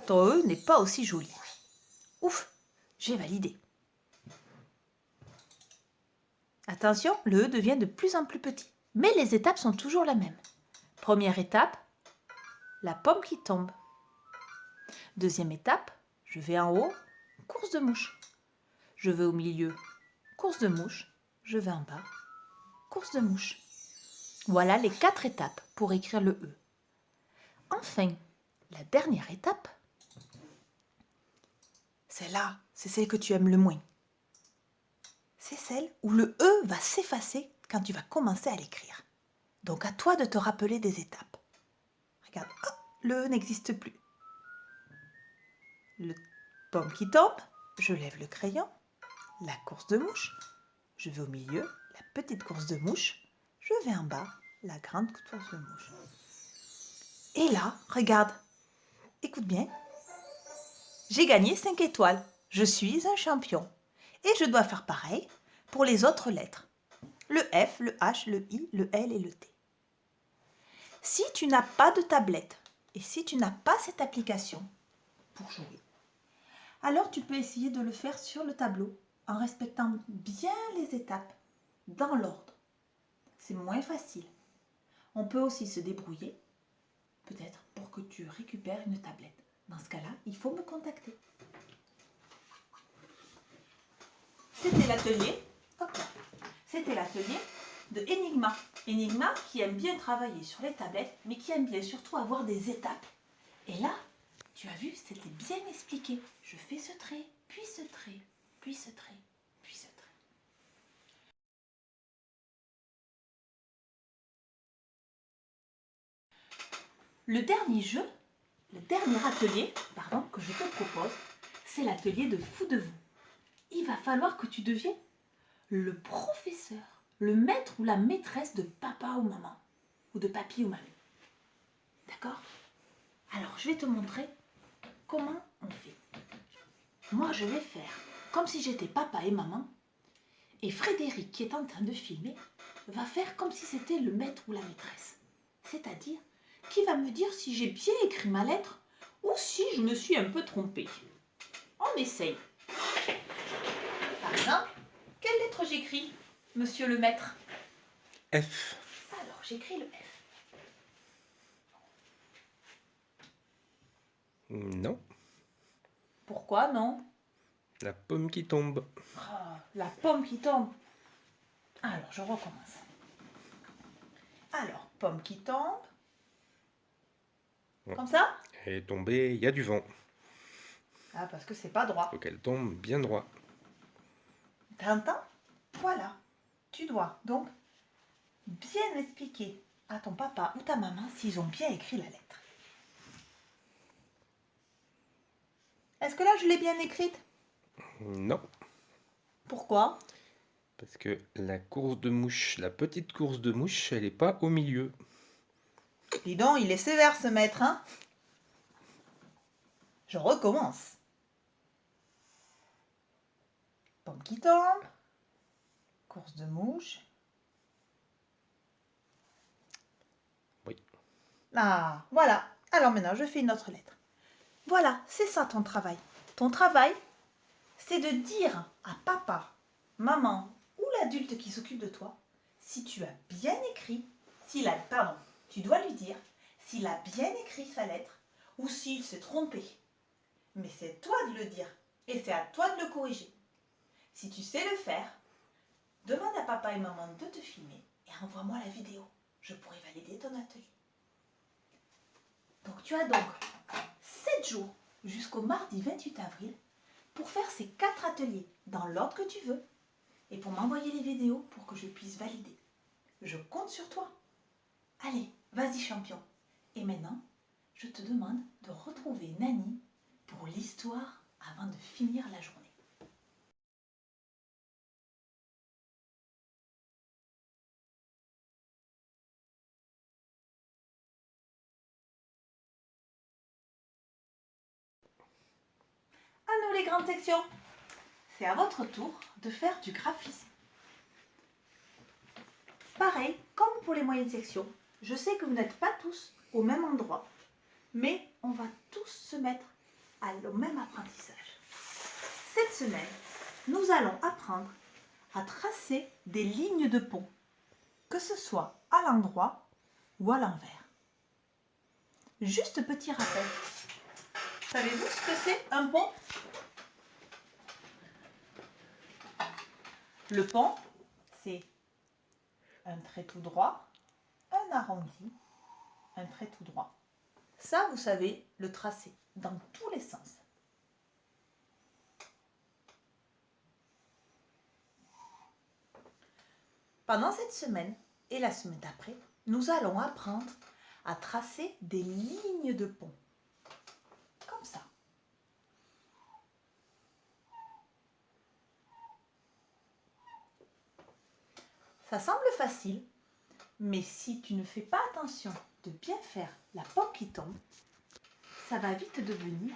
ton E n'est pas aussi joli. Ouf, j'ai validé. Attention, le E devient de plus en plus petit. Mais les étapes sont toujours la même. Première étape, la pomme qui tombe. Deuxième étape, je vais en haut, course de mouche. Je vais au milieu, course de mouche. Je vais en bas, course de mouche. Voilà les 4 étapes pour écrire le E. Enfin, la dernière étape, celle-là, c'est celle que tu aimes le moins. C'est celle où le E va s'effacer quand tu vas commencer à l'écrire. Donc à toi de te rappeler des étapes. Regarde, oh, le E n'existe plus. Le pomme qui tombe, je lève le crayon. La course de mouche, je vais au milieu. La petite course de mouche, je vais en bas. La grande course de mouche. Et là, regarde, écoute bien, j'ai gagné 5 étoiles. Je suis un champion. Et je dois faire pareil pour les autres lettres. Le F, le H, le I, le L et le T. Si tu n'as pas de tablette et si tu n'as pas cette application pour jouer, alors tu peux essayer de le faire sur le tableau en respectant bien les étapes dans l'ordre. C'est moins facile. On peut aussi se débrouiller, peut-être pour que tu récupères une tablette. Dans ce cas-là, il faut me contacter. C'était l'atelier. C'était l'atelier de Enigma. Enigma qui aime bien travailler sur les tablettes, mais qui aime bien surtout avoir des étapes. Et là, tu as vu, c'était bien expliqué. Je fais ce trait, puis ce trait, puis ce trait, puis ce trait. Le dernier jeu, le dernier atelier, que je te propose, c'est l'atelier de Fou de vous. Il va falloir que tu deviennes le professeur, le maître ou la maîtresse de papa ou maman, ou de papy ou mamie. D'accord? Alors, je vais te montrer comment on fait. Moi, je vais faire comme si j'étais papa et maman, et Frédéric, qui est en train de filmer, va faire comme si c'était le maître ou la maîtresse. C'est-à-dire, qui va me dire si j'ai bien écrit ma lettre ou si je me suis un peu trompée. On essaye. Par exemple, quelle lettre j'écris, monsieur le maître? F. Alors, j'écris le F. Non. Pourquoi non? La pomme qui tombe. Oh, La pomme qui tombe. Alors, je recommence. Alors, pomme qui tombe. Comme ça? Elle est tombée, il y a du vent. Ah, parce que c'est pas droit. Faut qu'elle tombe bien droit. T'entends? Voilà. Tu dois donc bien expliquer à ton papa ou ta maman s'ils ont bien écrit la lettre. Est-ce que là, je l'ai bien écrite? Non, Pourquoi? parce que la course de mouche, la petite course de mouche, elle est pas au milieu. Dis donc, il est sévère ce maître, hein? Je recommence. Pomme qui tombe. Course de mouche. Oui. Ah, voilà. Alors maintenant, je fais une autre lettre. Voilà, c'est ça ton travail. Ton travail, c'est de dire à papa, maman ou l'adulte qui s'occupe de toi si tu as bien écrit, tu dois lui dire s'il a bien écrit sa lettre ou s'il s'est trompé. Mais c'est toi de le dire et c'est à toi de le corriger. Si tu sais le faire, demande à papa et maman de te filmer et envoie-moi la vidéo. Je pourrai valider ton atelier. Donc tu as donc 7 jours jusqu'au mardi 28 avril pour faire ces 4 ateliers dans l'ordre que tu veux et pour m'envoyer les vidéos pour que je puisse valider. Je compte sur toi. Allez, vas-y champion. Et maintenant, je te demande de retrouver Nani pour l'histoire avant de finir la journée. À nous les grandes sections. C'est à votre tour de faire du graphisme. Pareil, comme pour les moyennes sections, je sais que vous n'êtes pas tous au même endroit, mais on va tous se mettre au même apprentissage. Cette semaine, nous allons apprendre à tracer des lignes de pont, que ce soit à l'endroit ou à l'envers. Juste petit rappel. Savez-vous ce que c'est un pont? Le pont, c'est un trait tout droit, un arrondi, un trait tout droit. Ça, vous savez le tracer dans tous les sens. Pendant cette semaine et la semaine d'après, nous allons apprendre à tracer des lignes de pont. Comme ça. Ça semble facile, mais si tu ne fais pas attention de bien faire la pomme qui tombe, ça va vite devenir.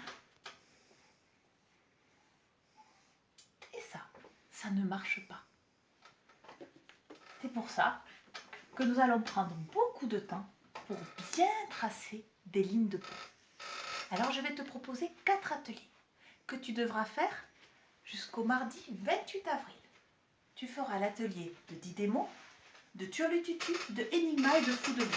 Et ça ne marche pas. C'est pour ça que nous allons prendre beaucoup de temps pour bien tracer des lignes de pont. Alors je vais te proposer 4 ateliers que tu devras faire jusqu'au mardi 28 avril. Tu feras l'atelier de Didémo, de Turlututu, de Enigma et de Fou de Loup.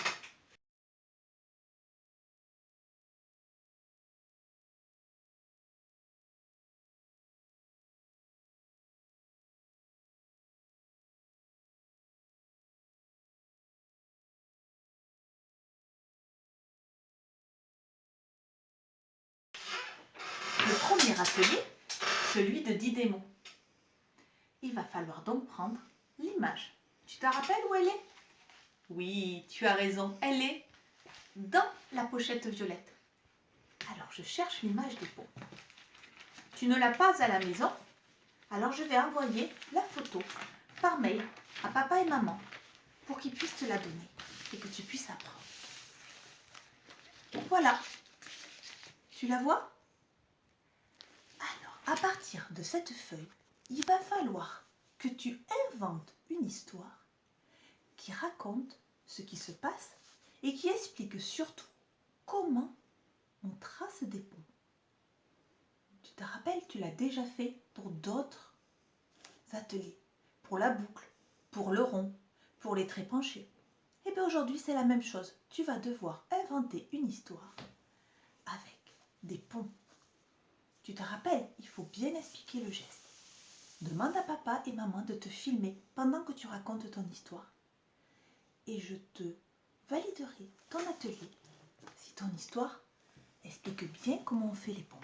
Le premier atelier, celui de Didémo. Il va falloir donc prendre l'image. Tu te rappelles où elle est? Oui, tu as raison, elle est dans la pochette violette. Alors je cherche l'image des pots. Tu ne l'as pas à la maison, alors je vais envoyer la photo par mail à papa et maman pour qu'ils puissent te la donner et que tu puisses apprendre. Voilà, tu la vois? Alors, à partir de cette feuille, il va falloir que tu inventes une histoire qui raconte ce qui se passe et qui explique surtout comment on trace des ponts. Tu te rappelles, tu l'as déjà fait pour d'autres ateliers, pour la boucle, pour le rond, pour les traits penchés. Et bien aujourd'hui, c'est la même chose. Tu vas devoir inventer une histoire avec des ponts. Tu te rappelles, il faut bien expliquer le geste. Demande à papa et maman de te filmer pendant que tu racontes ton histoire. Et je te validerai ton atelier si ton histoire explique bien comment on fait les ponts.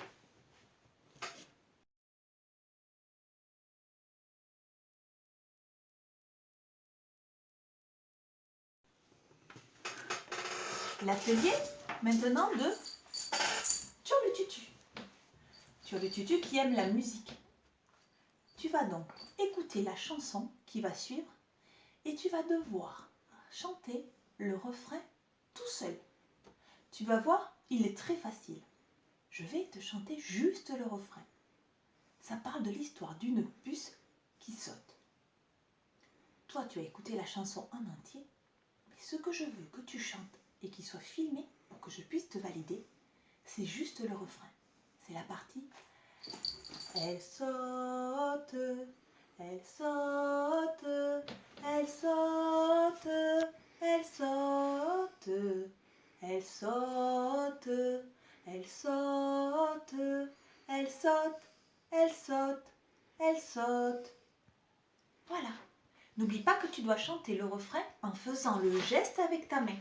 L'atelier maintenant de Turlututu. Turlututu qui aime la musique. Tu vas donc écouter la chanson qui va suivre et tu vas devoir chanter le refrain tout seul. Tu vas voir, il est très facile. Je vais te chanter juste le refrain. Ça parle de l'histoire d'une puce qui saute. Toi, tu as écouté la chanson en entier, mais ce que je veux que tu chantes et qu'il soit filmé pour que je puisse te valider, c'est juste le refrain. C'est la partie elle saute, elle saute, elle saute, elle saute, elle saute, elle saute, elle saute, elle saute, elle saute. Voilà. N'oublie pas que tu dois chanter le refrain en faisant le geste avec ta main.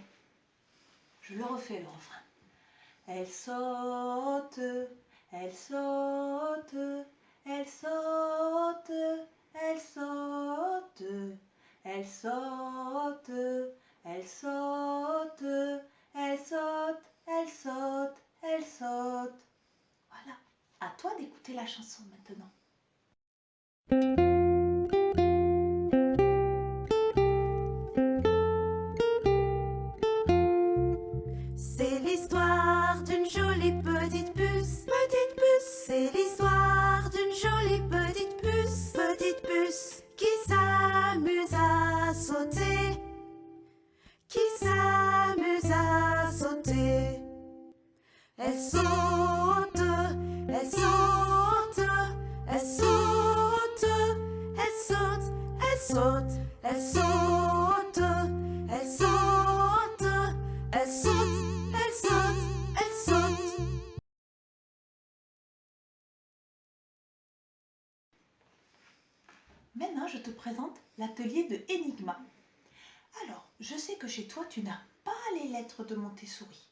Je le refais le refrain. Elle saute, elle saute, elle saute, elle saute, elle saute, elle saute, elle saute, elle saute, elle saute. Voilà, à toi d'écouter la chanson maintenant. C'est l'histoire d'une jolie petite puce. Petite puce. C'est l'histoire d'une jolie petite puce qui s'amuse à sauter. Qui s'amuse à sauter. Elle saute, elle saute, elle saute, elle saute, elle saute, elle saute, elle saute, elle saute, elle saute, elle saute. Maintenant, je te présente l'atelier de Enigma. Alors, je sais que chez toi, tu n'as pas les lettres de Montessori,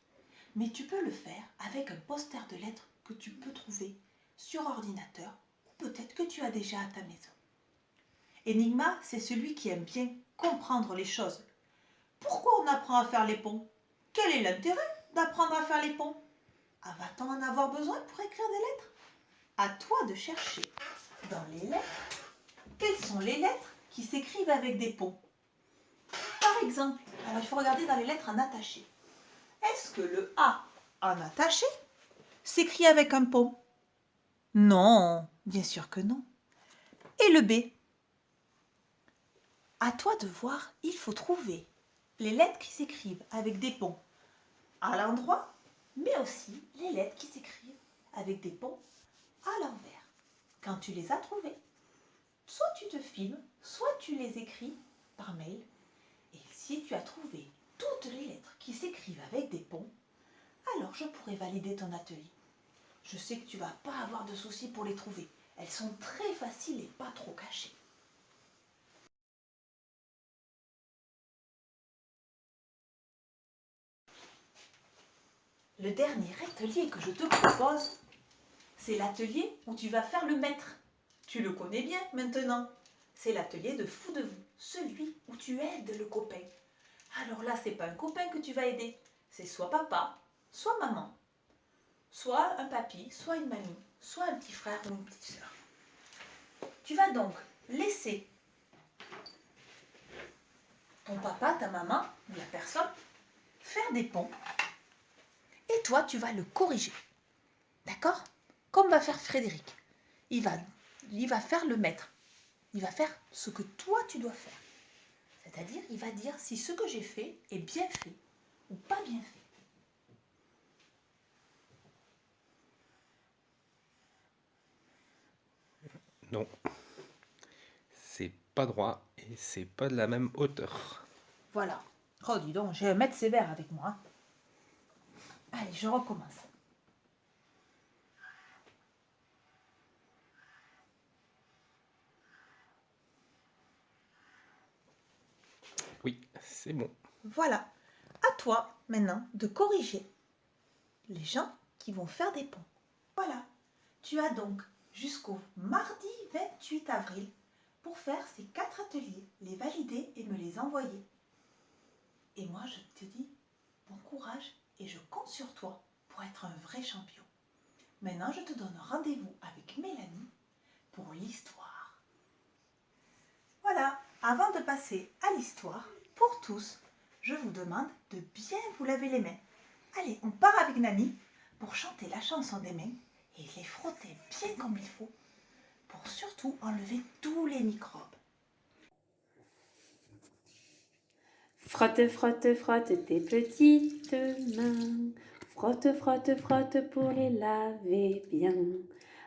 mais tu peux le faire avec un poster de lettres que tu peux trouver sur ordinateur ou peut-être que tu as déjà à ta maison. Enigma, c'est celui qui aime bien comprendre les choses. Pourquoi on apprend à faire les ponts? Quel est l'intérêt d'apprendre à faire les ponts? Va-t-on en avoir besoin pour écrire des lettres? À toi de chercher dans les lettres quelles sont les lettres qui s'écrivent avec des ponts. Par exemple, alors il faut regarder dans les lettres en attaché. Est-ce que le A en attaché s'écrit avec un pont? Non, bien sûr que non. Et le B? À toi de voir, il faut trouver les lettres qui s'écrivent avec des ponts à l'endroit, mais aussi les lettres qui s'écrivent avec des ponts à l'envers. Quand tu les as trouvées, soit tu te filmes, soit tu les écris par mail. Et si tu as trouvé toutes les lettres qui s'écrivent avec des ponts, alors je pourrai valider ton atelier. Je sais que tu ne vas pas avoir de soucis pour les trouver. Elles sont très faciles et pas trop cachées. Le dernier atelier que je te propose, c'est l'atelier où tu vas faire le maître. Tu le connais bien maintenant. C'est l'atelier de Fou de vous, celui où tu aides le copain. Alors là, c'est pas un copain que tu vas aider, c'est soit papa, soit maman, soit un papy, soit une mamie, soit un petit frère ou une petite sœur. Tu vas donc laisser ton papa, ta maman, ou la personne, faire des ponts. Et toi, tu vas le corriger. D'accord? Comme va faire Frédéric. Il va faire le maître. Il va faire ce que toi, tu dois faire. C'est-à-dire, il va dire si ce que j'ai fait est bien fait ou pas bien fait. Non, c'est pas droit et c'est pas de la même hauteur. Voilà. Oh, dis donc, j'ai un maître sévère avec moi. Allez, je recommence. C'est bon. Voilà. À toi maintenant de corriger les gens qui vont faire des ponts. Voilà. Tu as donc jusqu'au mardi 28 avril pour faire ces 4 ateliers, les valider et me les envoyer. Et moi, je te dis bon courage et je compte sur toi pour être un vrai champion. Maintenant, je te donne rendez-vous avec Mélanie pour l'histoire. Voilà, avant de passer à l'histoire, pour tous, je vous demande de bien vous laver les mains. Allez, on part avec Nani pour chanter la chanson des mains et les frotter bien comme il faut pour surtout enlever tous les microbes. Frotte, frotte, frotte tes petites mains. Frotte, frotte, frotte pour les laver bien.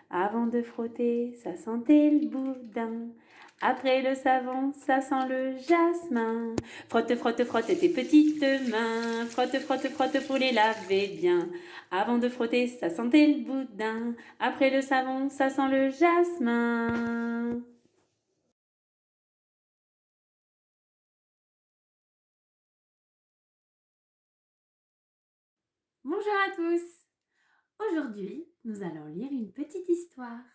Avant de frotter, ça sentait le boudin. Après le savon, ça sent le jasmin. Frotte, frotte, frotte tes petites mains. Frotte, frotte, frotte pour les laver bien. Avant de frotter, ça sentait le boudin. Après le savon, ça sent le jasmin. Bonjour à tous. Aujourd'hui, nous allons lire une petite histoire.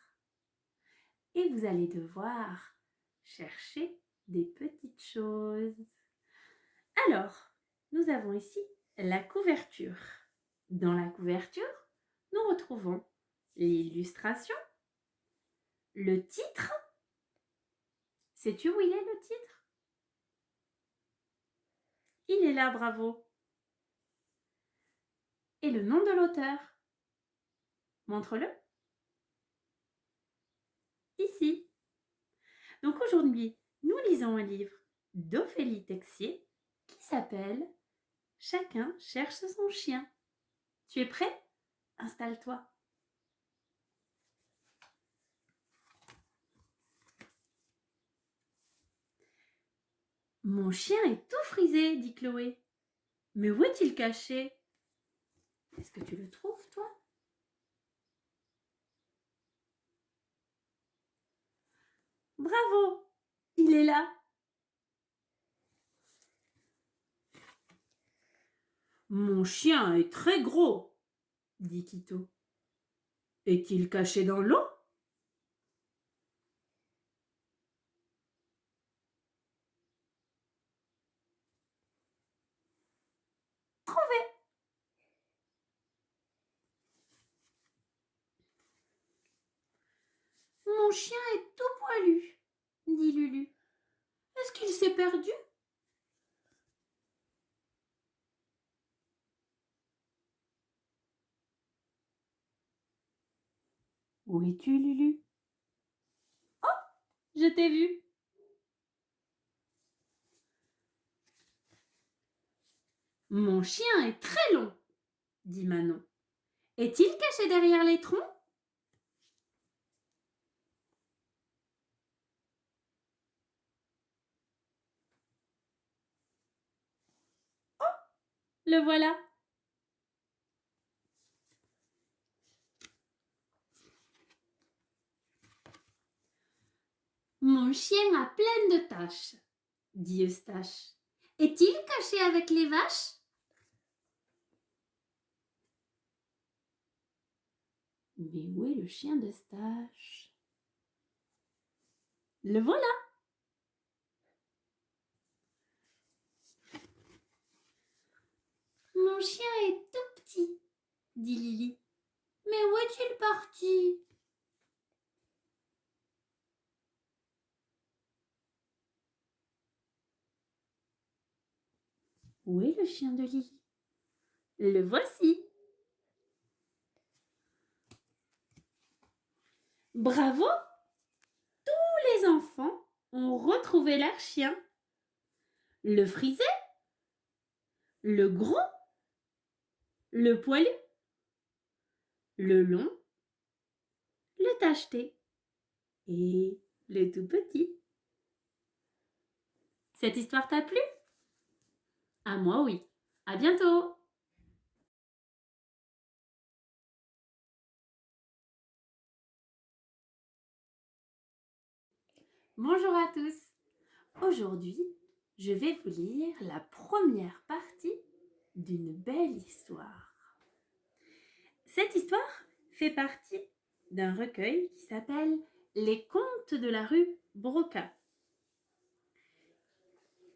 Et vous allez devoir chercher des petites choses. Alors, nous avons ici la couverture. Dans la couverture, nous retrouvons l'illustration, le titre. Sais-tu où il est le titre? Il est là, bravo. Et le nom de l'auteur? Montre-le. Ici. Donc aujourd'hui, nous lisons un livre d'Ophélie Texier qui s'appelle « Chacun cherche son chien ». Tu es prêt? Installe-toi. Mon chien est tout frisé, dit Chloé. Mais où est-il caché? Est-ce que tu le trouves, toi? Bravo! Il est là. Mon chien est très gros, dit Quito. Est-il caché dans l'eau? Trouvé! Mon chien est tout poilu, dit Lulu. Est-ce qu'il s'est perdu? Où es-tu, Lulu? Oh, je t'ai vu. Mon chien est très long, dit Manon. Est-il caché derrière les troncs? Le voilà. Mon chien a plein de taches, dit Eustache. Est-il caché avec les vaches? Mais où est le chien d'Eustache? Le voilà. Mon chien est tout petit, dit Lily. Mais où est-il parti? Où est le chien de Lily? Le voici. Bravo! Tous les enfants ont retrouvé leur chien. Le frisé, le gros, le poilu, le long, le tacheté et le tout petit. Cette histoire t'a plu? À moi, oui. À bientôt! Bonjour à tous! Aujourd'hui, je vais vous lire la première partie d'une belle histoire. Cette histoire fait partie d'un recueil qui s'appelle « Les contes de la rue Broca ».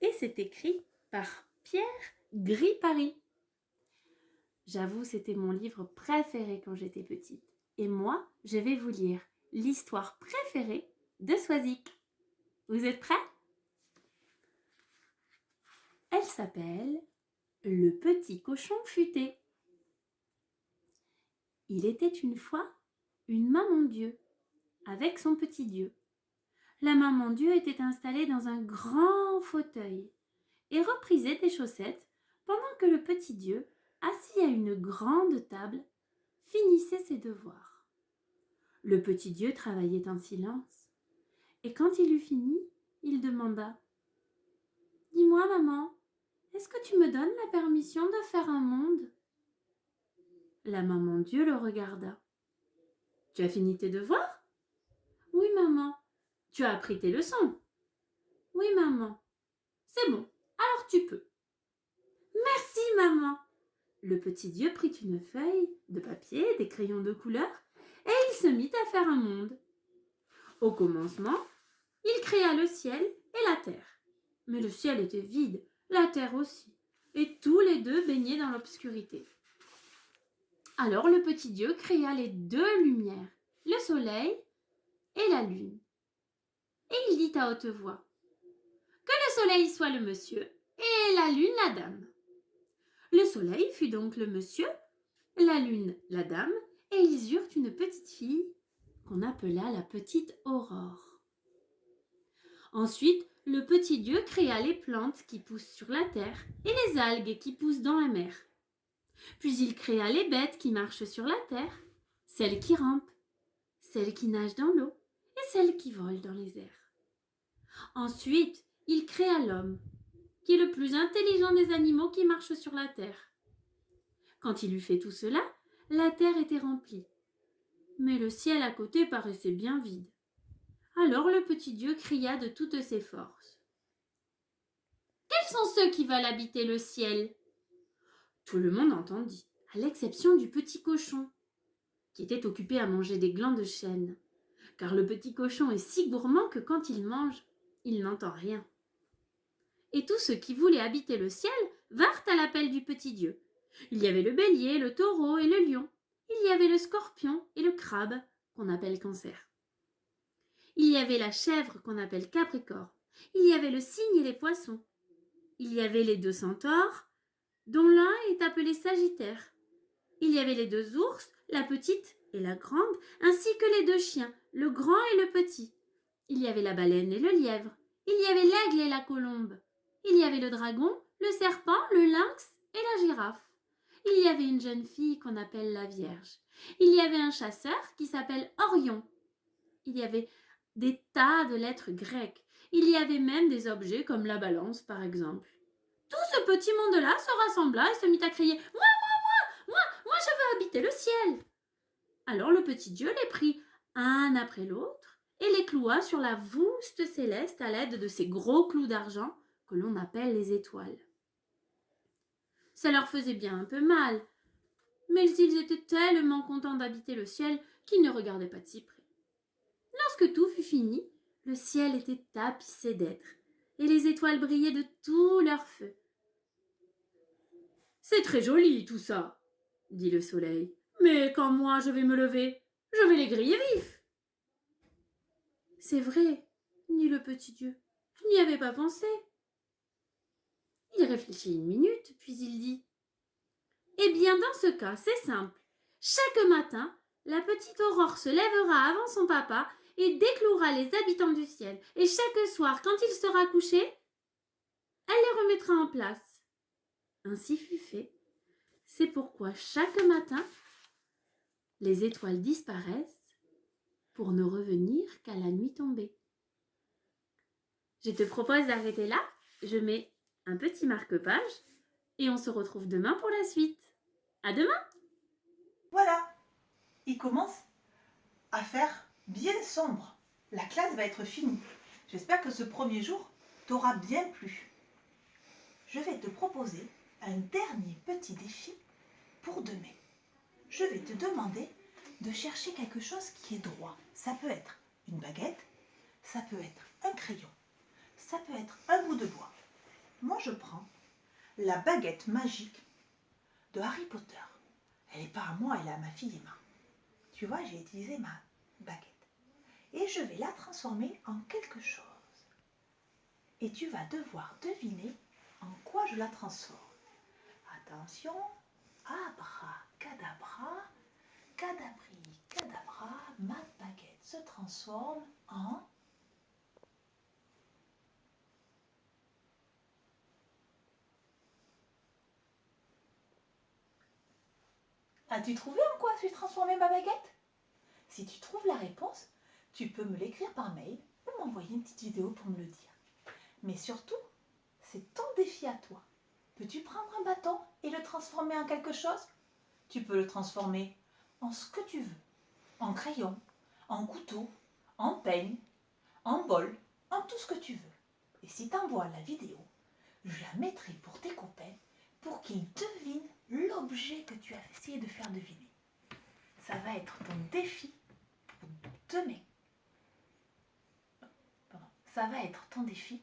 Et c'est écrit par Pierre Gripari. J'avoue, c'était mon livre préféré quand j'étais petite. Et moi, je vais vous lire l'histoire préférée de Swazik. Vous êtes prêts? Elle s'appelle « Le petit cochon futé ». Il était une fois une maman Dieu avec son petit Dieu. La maman Dieu était installée dans un grand fauteuil et reprisait des chaussettes pendant que le petit Dieu, assis à une grande table, finissait ses devoirs. Le petit Dieu travaillait en silence et quand il eut fini, il demanda « Dis-moi, maman, est-ce que tu me donnes la permission de faire un monde ?» La maman Dieu le regarda. « Tu as fini tes devoirs ?»« Oui, maman. »« Tu as appris tes leçons ?»« Oui, maman. »« C'est bon, alors tu peux. »« Merci, maman. » Le petit Dieu prit une feuille de papier, des crayons de couleur, et il se mit à faire un monde. Au commencement, il créa le ciel et la terre. Mais le ciel était vide, la terre aussi, et tous les deux baignaient dans l'obscurité. Alors le petit Dieu créa les deux lumières, le soleil et la lune. Et il dit à haute voix, « Que le soleil soit le monsieur et la lune la dame. » Le soleil fut donc le monsieur, la lune la dame, et ils eurent une petite fille qu'on appela la petite Aurore. Ensuite, le petit Dieu créa les plantes qui poussent sur la terre et les algues qui poussent dans la mer. Puis il créa les bêtes qui marchent sur la terre, celles qui rampent, celles qui nagent dans l'eau et celles qui volent dans les airs. Ensuite, il créa l'homme, qui est le plus intelligent des animaux qui marchent sur la terre. Quand il eut fait tout cela, la terre était remplie, mais le ciel à côté paraissait bien vide. Alors le petit Dieu cria de toutes ses forces. « Quels sont ceux qui veulent habiter le ciel ?» Tout le monde entendit, à l'exception du petit cochon, qui était occupé à manger des glands de chêne, car le petit cochon est si gourmand que quand il mange, il n'entend rien. Et tous ceux qui voulaient habiter le ciel vinrent à l'appel du petit Dieu. Il y avait le bélier, le taureau et le lion. Il y avait le scorpion et le crabe, qu'on appelle cancer. Il y avait la chèvre, qu'on appelle capricorne. Il y avait le cygne et les poissons. Il y avait les deux centaures, dont l'un est appelé Sagittaire. Il y avait les deux ours, la petite et la grande, ainsi que les deux chiens, le grand et le petit. Il y avait la baleine et le lièvre. Il y avait l'aigle et la colombe. Il y avait le dragon, le serpent, le lynx et la girafe. Il y avait une jeune fille qu'on appelle la Vierge. Il y avait un chasseur qui s'appelle Orion. Il y avait des tas de lettres grecques. Il y avait même des objets comme la balance, par exemple. Tout ce petit monde-là se rassembla et se mit à crier « Moi, je veux habiter le ciel !» Alors le petit Dieu les prit un après l'autre et les cloua sur la voûte céleste à l'aide de ces gros clous d'argent que l'on appelle les étoiles. Ça leur faisait bien un peu mal, mais ils étaient tellement contents d'habiter le ciel qu'ils ne regardaient pas de si près. Lorsque tout fut fini, le ciel était tapissé d'êtres et les étoiles brillaient de tout leur feu. « C'est très joli tout ça, » dit le soleil, « mais quand moi je vais me lever, je vais les griller vifs. »« C'est vrai, » dit le petit Dieu, « je n'y avais pas pensé. » Il réfléchit une minute, puis il dit « Eh bien, dans ce cas, c'est simple. Chaque matin, la petite Aurore se lèvera avant son papa et déclouera les habitants du ciel. Et chaque soir, quand il sera couché, elle les remettra en place. » Ainsi fut fait. C'est pourquoi chaque matin, les étoiles disparaissent pour ne revenir qu'à la nuit tombée. Je te propose d'arrêter là. Je mets un petit marque-page et on se retrouve demain pour la suite. À demain! Voilà, il commence à faire bien sombre. La classe va être finie. J'espère que ce premier jour t'aura bien plu. je vais te proposer un dernier petit défi pour demain. Je vais te demander de chercher quelque chose qui est droit. Ça peut être une baguette, ça peut être un crayon, ça peut être un bout de bois. Moi, je prends la baguette magique de Harry Potter. Elle n'est pas à moi, elle est à ma fille Emma. Tu vois, j'ai utilisé ma baguette. Et je vais la transformer en quelque chose. Et tu vas devoir deviner en quoi je la transforme. Attention, abracadabra, cadabri, cadabra, ma baguette se transforme en... As-tu trouvé en quoi j'ai transformé ma baguette? Si tu trouves la réponse, tu peux me l'écrire par mail ou m'envoyer une petite vidéo pour me le dire. Mais surtout, c'est ton défi à toi. Peux-tu prendre un bâton et le transformer en quelque chose? Tu peux le transformer en ce que tu veux. En crayon, en couteau, en peigne, en bol, en tout ce que tu veux. Et si tu envoies la vidéo, je la mettrai pour tes copains pour qu'ils devinent l'objet que tu as essayé de faire deviner. Ça va être ton défi pour demain. Pardon. Ça va être ton défi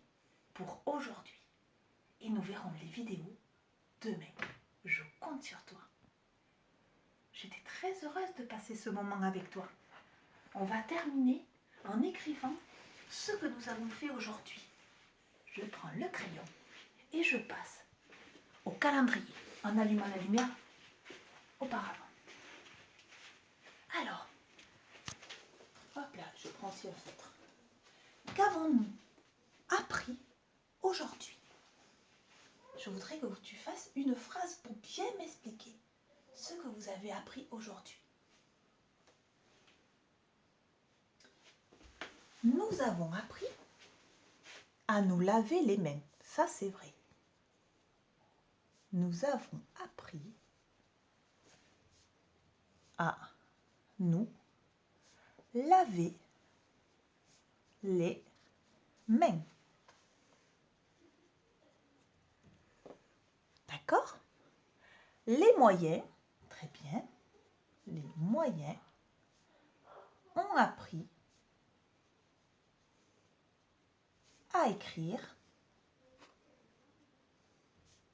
pour aujourd'hui. Et nous verrons les vidéos demain. Je compte sur toi. J'étais très heureuse de passer ce moment avec toi. On va terminer en écrivant ce que nous avons fait aujourd'hui. Je prends le crayon et je passe au calendrier en allumant la lumière auparavant. Alors, hop là, je prends aussi un feutre. Qu'avons-nous appris aujourd'hui? Je voudrais que tu fasses une phrase pour bien m'expliquer ce que vous avez appris aujourd'hui. Nous avons appris à nous laver les mains. Ça, c'est vrai. Nous avons appris à nous laver les mains. D'accord? Les moyens, très bien, les moyens ont appris à écrire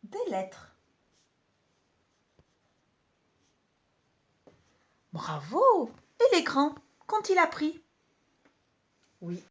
des lettres. Bravo! Et les grands, qu'ont-ils appris? Oui,